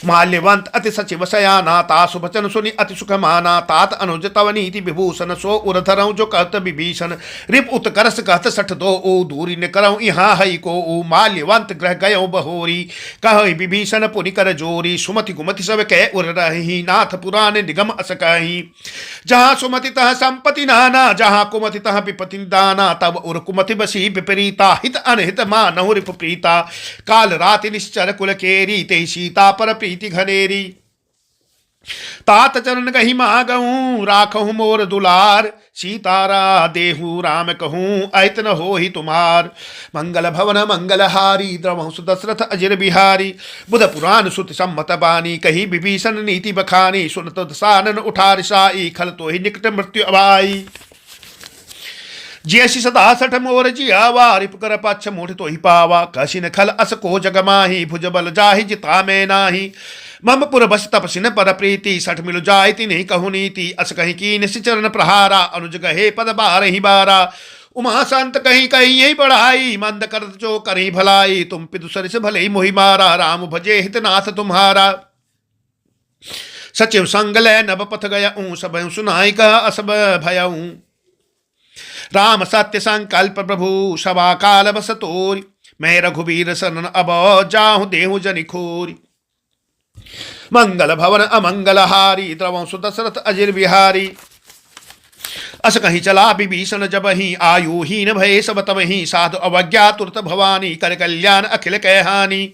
माल्यवंत अति सचिव सयाना तासु बचन सुनि अति सुख माना। तात अनुज तव नीति विभूषण सो उरधरऊं जो कहत विभीषण। रिप उत्कर्ष कहत सठ दो ओ दूरी न करऊं यहाँ हई को ओ। माल्यवंत ग्रह गयो बहोरी कह विभीषण पुनि कर जोरी। सुमति कुमति सब कह उर रही नाथ पुराण निगम अस कही। जहाँ सुमति तह संपत्ति नाना जहाँ कुमति तह विपति दाना। तब उर कुमति बसी विपरीता हित अनहित मानहु रिप प्रीता। काल राति निश्चर कुल केरी ते सीता पर प्रीति घनेरी। तात चरण कही मागऊं राखहु मोर दुलार। सीतारा देहु राम कहूँ ऐत न हो ही तुम्हार। मंगल भवन मंगल हारी द्रवं सुदशरथ अजिर बिहारी। बुध पुराण सुत सम्मत बानी कही विभीषण नीति बखानी। सुनत दसानन उठा रिसाई खल तो ही निकट मृत्यु अबाई। जैसी सदा सठ मोर जियावा रिप कर पक्ष मुठ तो ही पावा। कशिन खल अस को जग माही भुज बल जाहि जिता में नाही। मम पुर बस तपसिन पर प्रीति सठ मिलु जाय तिन्हि कहु नीति। अस कहीं की निश चरण प्रहारा अनुज गहे पद बार ही बारा। उमा संत कहीं कहीं यही बढ़ाई मंद करत जो करी भलाई। तुम पितु सरिस भले ही मोहि मारा राम भजे हितनाथ तुम्हारा। सचिव संग लय नभ पथ गया सब सुनाई कह असब भयऊं। राम सत्य संकल्प प्रभु सभा काल बस तोरी। मैं रघुवीर शरण अब जाहु देहु जनि खोरी। मंगल भवन अमंगल हारी द्रवं सुदशरथ अजिर बिहारी। अस कहीं चला विभीषण जब ही आयुहीन भय सब तब ही। साधु अवज्ञा तुरत भवानी कर कल्याण अखिल कहहानी।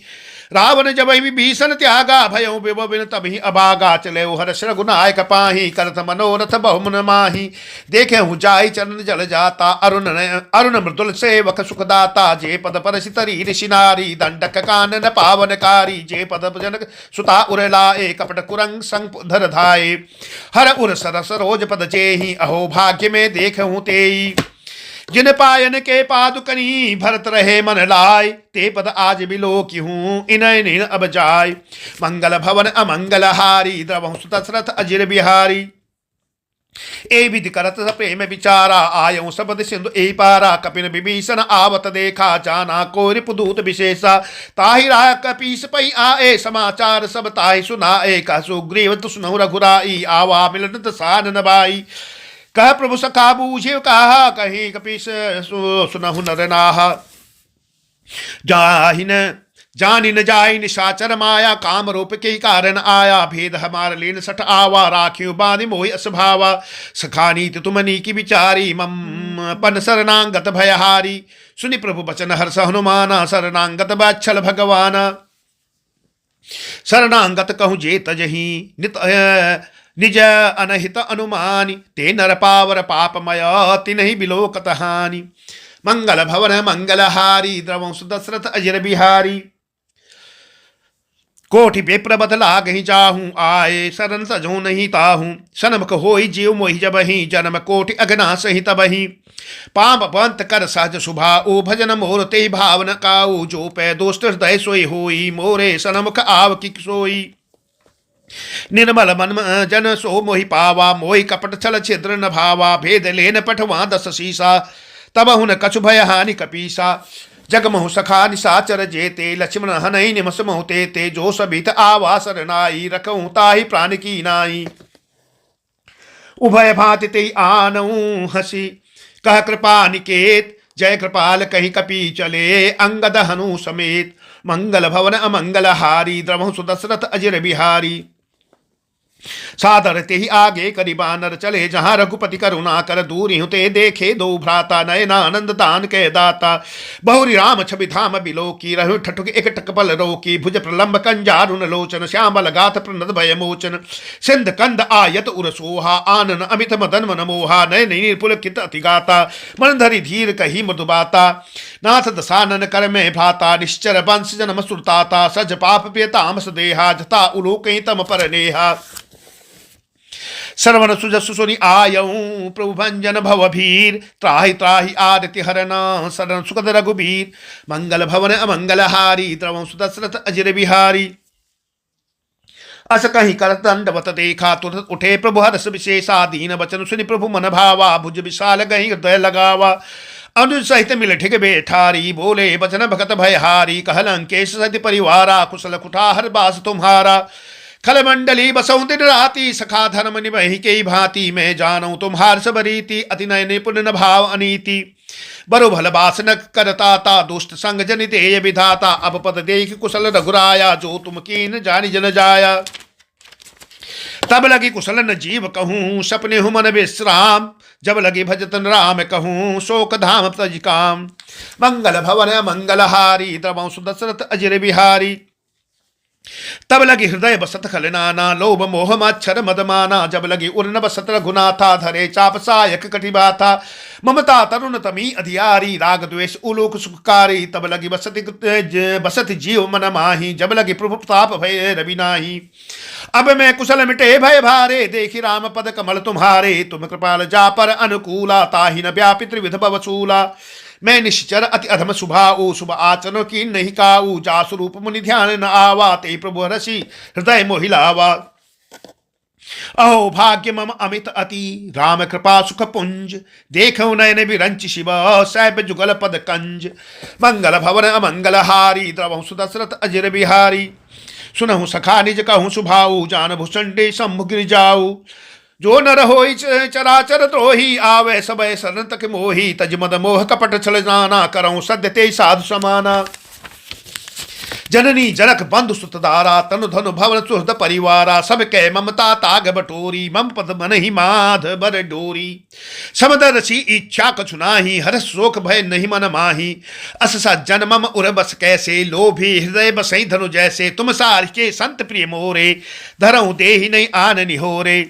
रावण जब विभीषण त्यागा भयों विभिन तभी अभागा। चले हर्ष रघुनायक पाही करत मनोरथ बहुमन माही। देखे हूँ जाय चरण जल जाता अरुण मृदुल सेवक सुखदाता। जे पद पर सितरी ऋषि नारी दंडक कानन पावनकारी। जे पद जनक सुता उरलाए कपट कुरंग संग धर धाये। हर उर सरस रोज पद जेहि अहो भाग्य में देख हूँ तेई। जिन पायन के पादुकनी भरत रहे मन लाय। ते पद आज बिलो की हूँ इनय नीन अब जाय। मंगल भवन अमंगल हारी द्रवं सुदशरथ अजिर बिहारी। ए विधि करत प्रेम विचारा आयऊ सबद सिंधु ए पारा। कपिन विभीषण आवत देखा जाना को रिपुदूत विशेषा। ताहि राय कपीस पई आए समाचार सब ताहि सुनाए। कह सुग्रीव तुसनहु रघुराई आवा मिलन तसान नबाई। कह प्रभु सखा बूझे कहा कहीं कपीस सुनहु नर नाहा। जाहिन जानि न जाय निशाचर माया। काम रूप के कारण आया भेद हमार लीन सठ आवा। राखियो बांधि मोहि असभावा। सखानीत तुमनी की विचारी मम पन शरणांगत भयहारी। सुनि प्रभु बचन हर्ष हनुमाना शरणांगत बच्छल भगवाना। शरणांगत कहूँ जे तजही नित निज अनहित अनुमानी। ते नर पावर पापमय तिन्हि बिलोकत हानि। मंगल भवन मंगल हारी द्रवं सुदशरथ अजिर बिहारी। कोटि विप्र बदला गही जाहूँ आए शरण सजहूँ नहीं ताहूँ। सनमुख होई जीव मोहि जबहि जन्म कोटि अगना सही तबहि। पाप पंत कर सहज सुभा ओ भजन मोर ते भावन काऊ। जो पै दोस्त हृदय सोई होई मोरे सनमुख आव कि सोई। निर्मल मन जन सो मोहि पावा मोहि कपट छल छिद्र न भावा। भेद लेन पठवा दस शीसा तब हुन कछु भय हानि कपीसा। जगमहु सखा निशाचर जेते लक्ष्मण हनई निमस मोहते ते। जो सबित आवा सरनाई रखऊँ ताहि प्राण की नाई। उभय भांति ते आनऊ हसी कह कृपा निकेत जय कृपाल कहीं कपी चले अंगद हनु समेत, मंगल भवन अमंगल हारी द्रमहु सुदशरथ अजिर बिहारी। सादर ते ही आगे करी बानर चले, जहां रघुपति करुणा कर दूरी हुते देखे दो भ्राता, नयना आनंद दान के दाता। बहुरी राम छवि धाम बिलोकी, रहु ठठुक एक टकपल रोकी, भुज प्रलंब कंजारुन लोचन, श्यामल गाथ प्रणद भय मोचन। सिंध कंद आयत उर सोहा, आनन अमित मदन मन मोहा, नयन निर्पुल कित अति गाता, मनधरि धीर कही मृदुबाता। नाथ दसानन कर में भ्राता, निश्चर वंश जन्म सुरताता, सज पाप पिय तामस देहा, जता उलोक तम पर नेहा। श्रवण सुजसु सुनि आयऊं, प्रभु भंजन भवभीर, त्राहि त्राहि आदित्य हरना, शरण सुखद रघुबीर। मंगल भवन अमंगल हारी, द्रवं सुदशरथ अजिर बिहारी। अस कहीं कर दंडवत देखा, तुरंत उठे प्रभु हर्ष विशेषा, दीन वचन सुनि प्रभु मन भावा, भुज विशाल गही हृदय लगावा। अनुज सहित मिल ठिक बेठारी, बोले बचन भगत भयहारी, कह लंकेश सहित परिवारा, कुशल कुठार बास तुम्हारा। खल मंडली बसऊं दिन राती, सखा धर्म निभहि के भांति, मैं जानूं तुम्हार सब रीति, अति नय निपुण न भाव अनीति। बरु भल बास न करताता, दुष्ट संग जनि देय विधाता, अब पद देख कुशल रघुराया, जो तुम कीन जानि जन जाया। तब लगी कुशल न जीव कहूँ, सपने हूँ मन विश्राम, जब लगे भजतन राम कहूँ, शोक धाम तज काम। मंगल भवन मंगल हारी, द्रवं सुदशरथ अजिर बिहारी। तब लगी हृदय बसत खलनाना, लोभ मोह मच्छर मदमाना, जब लगी उर्न बसत रघुनाथा, धरे चाप सायक कटिबाथा। ममता तरुण तमी अधियारी, राग द्वेष उलोक सुखकारी, तब लगी बसत जीव मन माही, जब लगी प्रभु प्रताप भय रवि नाही। अब मैं कुशल मिटे भय भारे, देखी राम पद कमल तुम्हारे, तुम कृपाल जा पर अनुकूला, ताहि न व्यापि त्रिविध भवसूला। मैं निश्चर अति अधम सुभाऊ, शुभ आचरण की नहीं काऊ, जासु रूप मुनि ध्यान न आवा, ते प्रभु हरषि हृदय मोहिलावा। अहो भाग्य मम अमित अति, राम कृपा सुख पुंज, देखो नयन विरंच शिव, सैब जुगल पद कंज। मंगल भवन अमंगल हारी, द्रवं सुदशरथ अजिर बिहारी। सुनहु सखा निज कहूँ सुभाऊ, जान भूषण शंभु गिर जाऊ। जो नर होई चराचर द्रोही, आवे सबय शरण तक मोही, तज मद मोह कपट छल जाना, करऊं सद्य ते साधु समाना। जननी जनक बंधु सुतदारा, तनु धनु भवन सुहृद परिवारा, सब कै ममता ताग बटोरी, मम पद मन ही माध बर डोरी। समदर्शी इच्छा कछु नाही, हर्ष शोक भय नहीं मन माही। अस सज्जन मम उर बस कैसे, लोभी हृदय बसई धनु जैसे, तुम सार के संत प्रिय मोरे, धरऊं देहि नहीं आन निहोरे।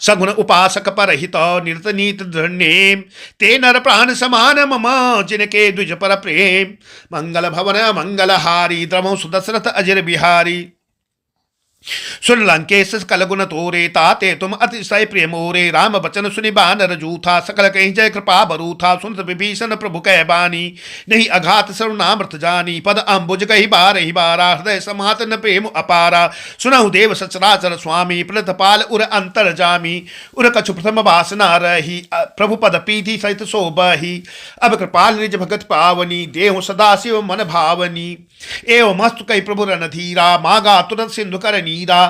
सगुण उपासक परहित निरत नीत धन्येम, ते नर प्राण समान मम, जिनके द्विज पर प्रेम। मंगल भवन मंगल हारी, द्रवं सुदशरथ अजिर बिहारी। सुन लंकेश सकल गुण तोरे, ताते तुम अतिशय प्रिय मोरे। राम बचन सुनि बानर जूथा, सकल कहीं जय कृपा बरूथा। सुनत विभीषण प्रभु कह बानी, नहीं अघात सर्वनामृत जानी। पद अम्बुज कही बार ही बारा, हृदय समात न प्रेम अपारा। सुनहु देव सचराचर स्वामी, प्रतपाल उर अंतर जामी। उर कछु प्रथम वासना रही, प्रभु पद प्रीति सहित शोभहि। अब कृपाल निज भगत पावनी, देहु सदा शिव मन भावनी। एवं मस्तु कही प्रभु रणधीरा, मागा तुरंत सिंधु कर नीरा।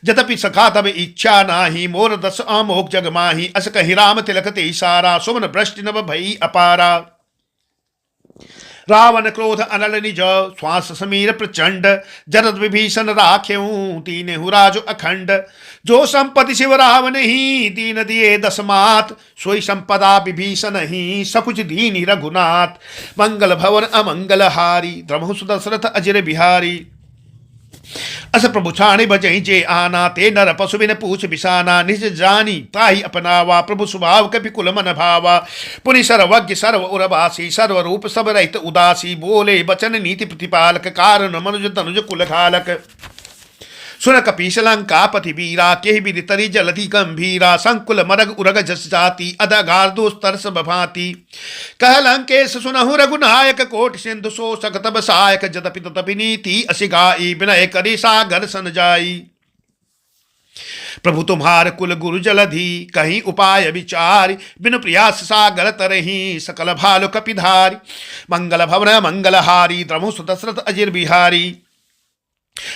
जतपि सखा तब इच्छा नाही, मोर दस अमोक जग माही। अस कही राम तिलक ते सारा, सुमन भ्रष्टि नभ भई अपारा। रावण क्रोध अनल निज, श्वास समीर प्रचंड। जरद विभीषण राख्यऊं, तीनहु राजु अखंड। जो संपत्ति शिव रावण ही, दीन दिए दस मात। सोई संपदा विभीषण ही, सकुच दीन रघुनाथ। मंगल भवन अमंगल हारी, द्रमहु सुदशरथ अजिर बिहारी। अस प्रभु छाणी बजई जे आना, ते नर पशु बिन पूछ बिसाना। निज जानी ताहि अपनावा, प्रभु स्वभाव कपि कुल मन भावा। पुनि सर्वज्ञ सर्व उर्वासी, सर्व रूप सब रहित उदासी। बोले बचन नीति प्रतिपालक, कारण मनुज तनुज कुल घालक। सुन कपीश लंकापति वीरा, केहि विधि तरि जलधि गंभीरा। संकुल मरग उरग जस जाति, अधगार दोस्तर सब भांति। कह लंकेश सुनहु रघुनायक, कोट सिंधु सो सकतब सायक। जदपि तदपि नीति असि गाई, विनय करि सागर सन जाई। प्रभु तुम्हार कुल गुरु जलधि, कहीं उपाय विचार। बिनु प्रयास सागर तरही, सकल भालु कपिधारी। मंगल भवन मंगल हारी, द्रमहु सुदशरथ अजिर बिहारी।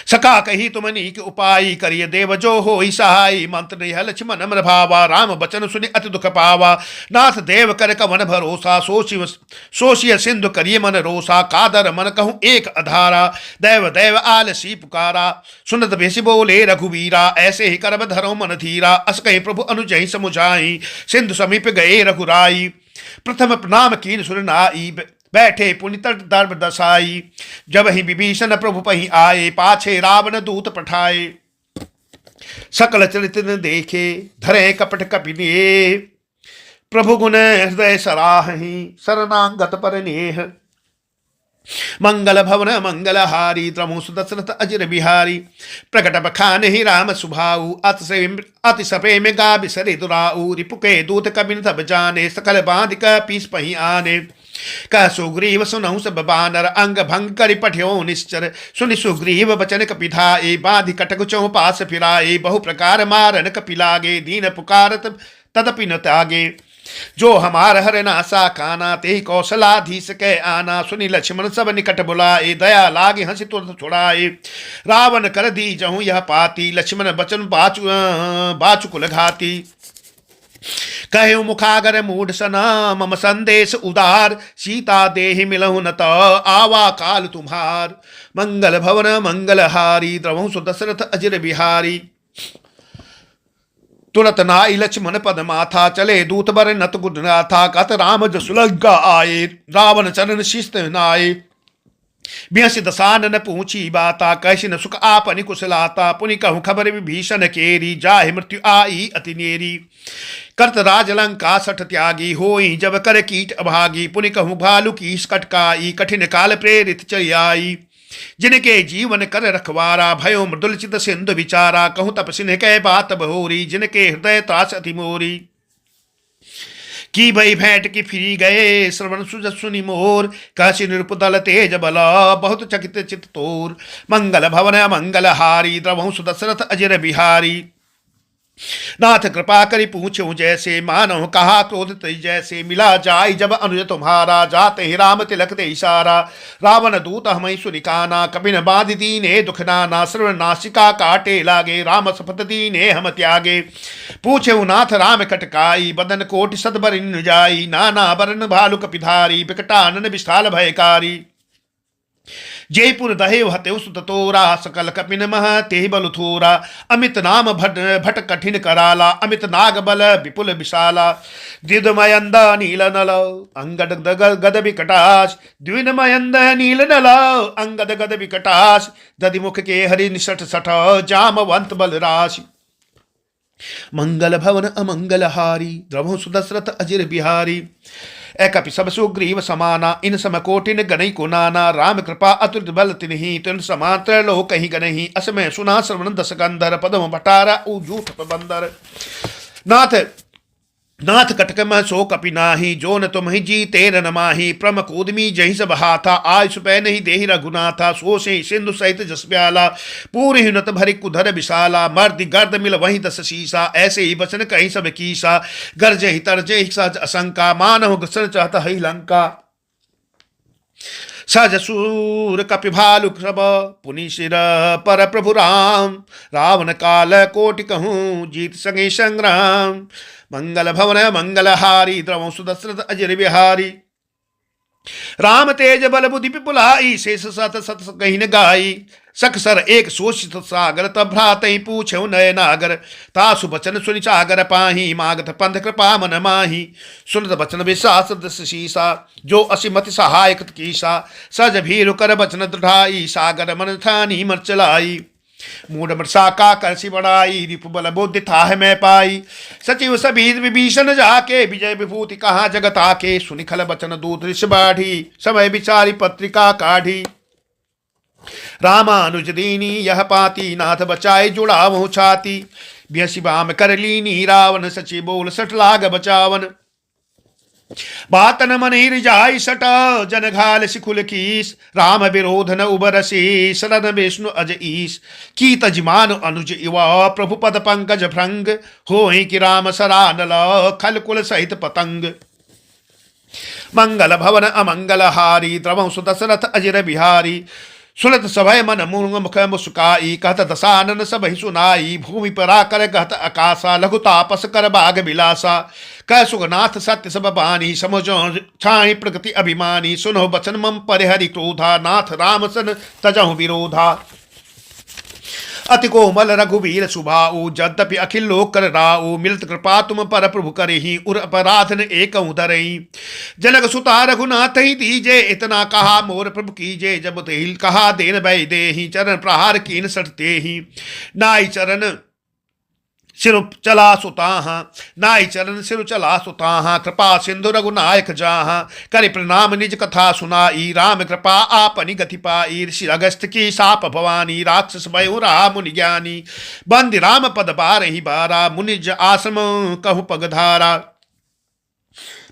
सका कही तुम नीक उपाय, करिय देव जो हो सहाय। मंत्र यह लक्ष्मण मन भावा, राम बचन सुनि अति दुख पावा। नाथ देव कर कवन भरोसा, सोचिय सिंधु करिय मन रोसा। कादर मन कहूँ एक अधारा, देव देव आलसी पुकारा। सुनत बेसी बोले रघुवीरा, ऐसे ही करब धरो मन धीरा। अस कही प्रभु अनुजहि समुझाई, सिंधु समीप गए रघुराई। प्रथम प्रणाम कीन सुर नाई, बैठे पुनि तट दर्भ दसाई। जब ही विभीषण प्रभु पही आए, पाछे रावण दूत पठाए। सकल चरित न देखे, धरे कपट कपिने। प्रभु गुण हृदय सराहि, शरणागत पर नेह। मंगल भवन मंगल हारी, त्रमु सुदशरथ अजिर बिहारी। प्रकट बखान ही राम सुभाऊ, अति सप्रेम गा बिसरे दुराऊ। रिपुके दूत कबिन सब जाने, सकल बांध का पीस पही आने। कह सुग्रीव सुनहु सब बानर, अंग भंग करि पठ्यो निश्चर। सुनि सुग्रीव बचन कपिधाए, बांधि कटक चौं पास फिराए। बहु प्रकार मारन कपि लागे, दीन पुकारत तदपि न त्यागे। जो हमार हर नासा काना, ते कौशलाधीश के आना। सुनि लक्ष्मण सब निकट बुलाए, दया लागे हंसी तुरंत छुड़ाए। रावण कर दी जहूँ यह पाती, लक्ष्मण बचन बाचुकुल घाती। कहो मुखागर मूढ़ सना, मम संदेश उदार। सीता देहि मिलहु न त, आवा काल तुम्हार। मंगल भवन मंगल हारी, द्रवहु सुदशरथ अजिर बिहारी। तुरत नाई लक्ष्मण पद माथा, चले दूत बर नत गुडनाथा। कत राम जसु लंका आए, रावण चरण शिस्त नाये। बिहस दसानन पूछी बाता, कैसी न सुख आपनि कुशलाता। पुनि कहूँ खबर विभीषण केरी, जाहि मृत्यु आई अति नेरी। करत राज लंका सठ त्यागी, होई जब कर कीट अभागी। पुनि कहूँ भालु की कटकाई, कठिन काल प्रेरित चली आई। जिनके जीवन कर रखवारा, भयो मृदुल चित सिंधु विचारा। कहूँ तप सिन्ह कह बात बहोरी, जिनके हृदय त्रास अति मोरी। की भई भेंट की फिरी गए, श्रवण सुजत सुनि मोर। कहसी निरुपदल तेज बल, बहुत चकित चित तोर। मंगल भवन मंगल हारी, द्रवहु सुदशरथ अजिर बिहारी। नाथ कृपा करि पूछूं जैसे, मानव कहा क्रोध तै जैसे। मिला जाय जब अनुज तुम्हारा, जाते ही राम तिलक दे इशारा। रावण दूत हमई सुनिकाना, कबिन बांधि दीने दुख नाना। श्रवण नासिका काटे लागे, राम शपथ दीने हम त्यागे। पूछे नाथ राम कटकाई, बदन कोटि सदबरिन जाई। नाना बरन भालु कपिधारी, बिकटानन विशाल भयकारी। जयपुर दहेव हतेउ सुत तोरा, सकल कपिन मह तेहि बलु थोरा। अमित नाम भट कठिन कराला, अमित नाग बल विपुल विशाला। द्विदमयंद नील नल, अंगद गद विकटाश। द्विदमयंद नील नल, अंगद गद विकटाश। दधिमुख के हरि निसठ सठ, जामवंत बल राशि। मंगल भवन अमंगल हारी, द्रवहु सुदशरथ अजिर बिहारी। एकपि सब सुग्रीव समाना, इन सम कोटिन गणई को नाना। राम कृपा अतुलित बल तिन्हि, तुन समांतर लोक कहीं गणहि। असमय सुना श्रवण दस कंधर, पदम भटारा उजूठ बंदर। नाथ कटक मह सो कपि नाही, जो न तुम ही जी तेर न माही। प्रम कूदमी जहि सब हाथा, आय सुपै नहीं देहि रघुनाथा। सो से सिंधु सहित जस प्याला, पूरी हिनत भरि कुधर विशाला। मर्द गर्द मिल वही दस शीसा, ऐसे ही बचन कहीं सब कीसा। गर्ज ही तरज ही सहज असंका, मानव घसन चाहत ही लंका। सहज सूर कपि भालु सब, पुनि सिर पर प्रभु राम। रावण काल कोटि कहूँ, जीत संगे संग्राम। मंगल भवन मंगल हारी, द्रवहु सुदशरथ अजिर बिहारी। राम तेज बल बुद्धि विपुलाई, शेष सत सत कहीं न गाई। सकसर एक शोषित सागर, तब भ्रातहि पूछौ नय नागर। तासु बचन सुनि सागर पाही, मागत पंथ कृपा मन माही। सुनत बचन विश्वास दस शीसा, जो असिमति सहायक कीसा। सज भीरु कर बचन दृढ़ाई, सागर मन थानी मर चलाई। मूढ़ मृषा का करसी बढ़ाई, रिपु बल बुद्धि थाह में पाई। सचिव सभी विभीषण जाके, विजय विभूति कहाँ जगत आके। सुनि खल बचन दूत ऋष बाढ़ी, समय विचारी पत्रिका काढ़ी। रामानुज दीनी यह पाती, नाथ बचाए जुड़ावहु छाती। बिहसि बाम कर लीनी, रावण सचि बोल सठ लाग बचावन। बातन मन ही रिझाई सट, जन घाल सिखुल कीस। राम विरोध न उबरसी, शरण विष्णु अज ईस। की तजमान अनुज युवा, प्रभु पद पंकज भृंग। होहि कि राम सरानल, खल कुल सहित पतंग। मंगल भवन अमंगल हारी, द्रवहु सुदशरथ अजिर बिहारी। सुनत सभय मन मुंग मुख मुस्काई, कहत दसानन सबहि सुनाई, भूमि परा कर कहत आकाशा, लघु तापस कर बाग बिलासा, कह सुगनाथ सत्य सब बानी, समझो छाई प्रकृति अभिमानी, सुनो बचन मम परिहरि क्रोधा, नाथ राम सन तजहु विरोधा। अति कोमल रघुवीर सुभाऊ, यद्यपि अखिल लोक कर राऊ, मिलत कृपा तुम पर प्रभु करही, उर अपराधन एक उधरही। जनक सुता रघुनाथ ही दीजे, इतना कहा मोर प्रभु कीजे, जब तेल कहा देन भय देहि, चरण प्रहार कीन सटते ही। नाई चरण सिरु चला सुताहा, नाई चरण सिरु चला सुताहा, कृपा सिंधु रघुनायक जाहा, करे प्रणाम निज कथा सुनाई, राम कृपा आपनि गति पाई, ऋषि अगस्त की साप भवानी, राक्षस भयो राम मुनि ज्ञानी, बंदि राम पद बारहि बारा, मुनिज आसम कहु पगधारा।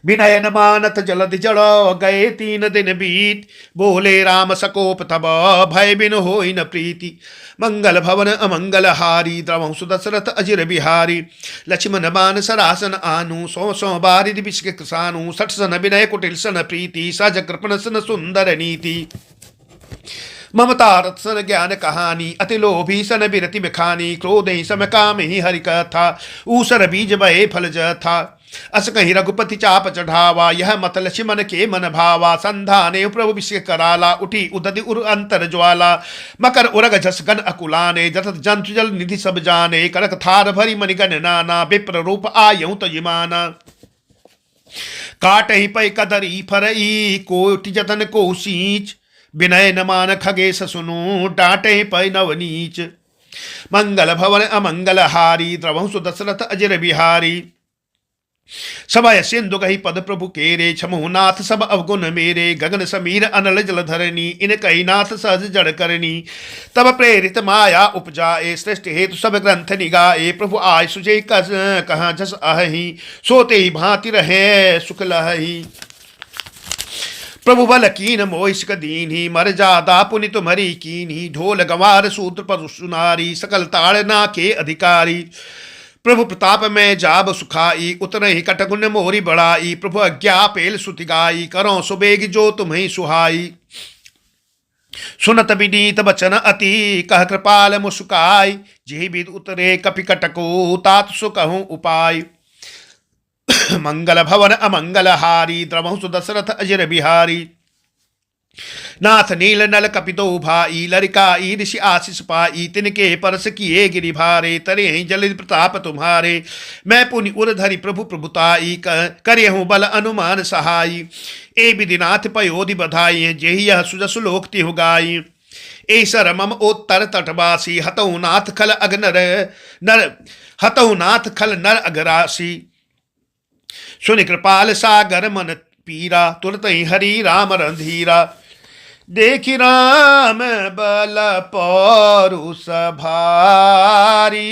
विनय न मानत जलधि जड़, गए 3 दिन बीत, बोले राम सकोप तब, भय बिन होई न प्रीति। मंगल भवन अमंगल हारी, द्रवहु सुदशरथ अजिर बिहारी, लक्ष्मण बान सरासन आनु, सौ सौ बारिधि बिषके कृसानु, 60 सन विनय कुटिल सन प्रीति, सहज कृपण सन सुंदर नीति। ममता रथ सन ज्ञान कहानी, अति लोभी सन बिरति बिखानी, क्रोधहि सम काम ही हरि कथा, ऊसर बीज बहे फल जथा। अस कहीं रघुपति चाप चढ़ावा, यह मत लक्ष्मण के मन भावा, संधाने प्रभु विषय कराला, उठी उदधि उर अंतर ज्वाला, मकर उरग जस गण अकुलाने, जतत जंतु जल निधि सब जाने, करक थार भरी मणिगण नाना, विप्र रूप आयु तजिमाना। काट ही पै कदरी फरई, कोटि जतन को सींच, विनय न मान खगेश सुनु, डांटे पै नवनीच। मंगल भवन अमंगल हारी, द्रवहु सुदशरथ अजिर बिहारी, समय सिंधु कही पद प्रभु केरे, छमुनाथ सब अवगुण मेरे, गगन समीर अनल जल धरनी, इन कही नाथ सहज जड़ करनी। तब प्रेरित माया उपजाए, सृष्टि हेतु सब ग्रंथ निगाए, प्रभु आय सुजय कहाँ जस अहि, सोते ही भांति रहे सुख लहि। प्रभु बल कीन मोहिष्क दीन्ही, मर जादा पुनि तुम्हारी कीन्ही, ढोल गंवार सूत्र पर सुनारी, सकल ताड़ना के अधिकारी। प्रभु प्रताप में जाब सुखाई, उतने ही कटगुन मोरी बढ़ाई, प्रभु अज्ञा पेल सुति गाई, करो सुबेग जो तुम्हें सुहाई। सुनत विनीत बचन अति, कह कृपाल मुस्काई, जेहि विद उतरे कपि कटको, तात सु कहूँ उपाय। मंगल भवन अमंगल हारी, द्रवहु सुदशरथ अजिर बिहारी, नाथ नील नल कपितो भाई, लरिकाई ऋषि आशीष पाई, तिनके परस किए गिरि भारे, तरे ही जल प्रताप तुम्हारे। मैं पुनि उर धरि प्रभु प्रभुताई, करे हूँ बल अनुमान सहाई, ए विधिनाथ पयोधि बधाई, जेहि यह सुजसु लोक तिहु गाई। ए सर मम उत्तर तटवासी, हतौ नाथ खल अगनर नर, हतौ नाथ खल नर अगरासी। सुनि कृपाल सागर मन पीरा, तुरत ही हरि राम रंधीरा। देखि राम बल पौरुष भारी,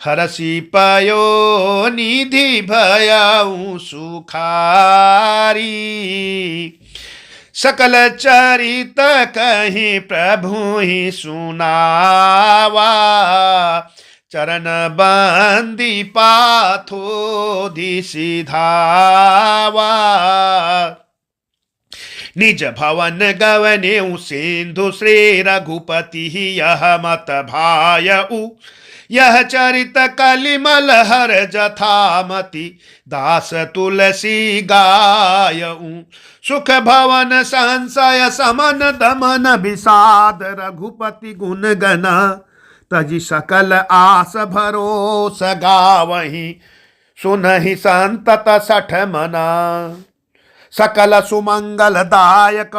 हरसि पयो निधि भयउ सुखारी। सकल चरित कहीं प्रभु ही सुनावा, चरण बंदी पाथोधि सिधावा। निज भवन गवनेउ सिंधु श्री रघुपति, यह मत भायउ, यह चरित कलिमल हर जथामति, दास तुलसी गायऊ। सुख भवन संशय समन दमन विषाद, रघुपति गुण गना, तजि सकल आस भरोस गावहि, सुनहि संतत 60 मना। सकल सुमंगल दायक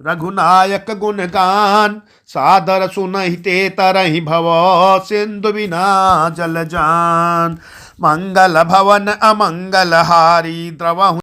रघुनायक गुणगान, सादर सुनहि ते तरहि भव, सिंधु बिना जल जान। मंगल भवन अमंगल हारी, द्रवहु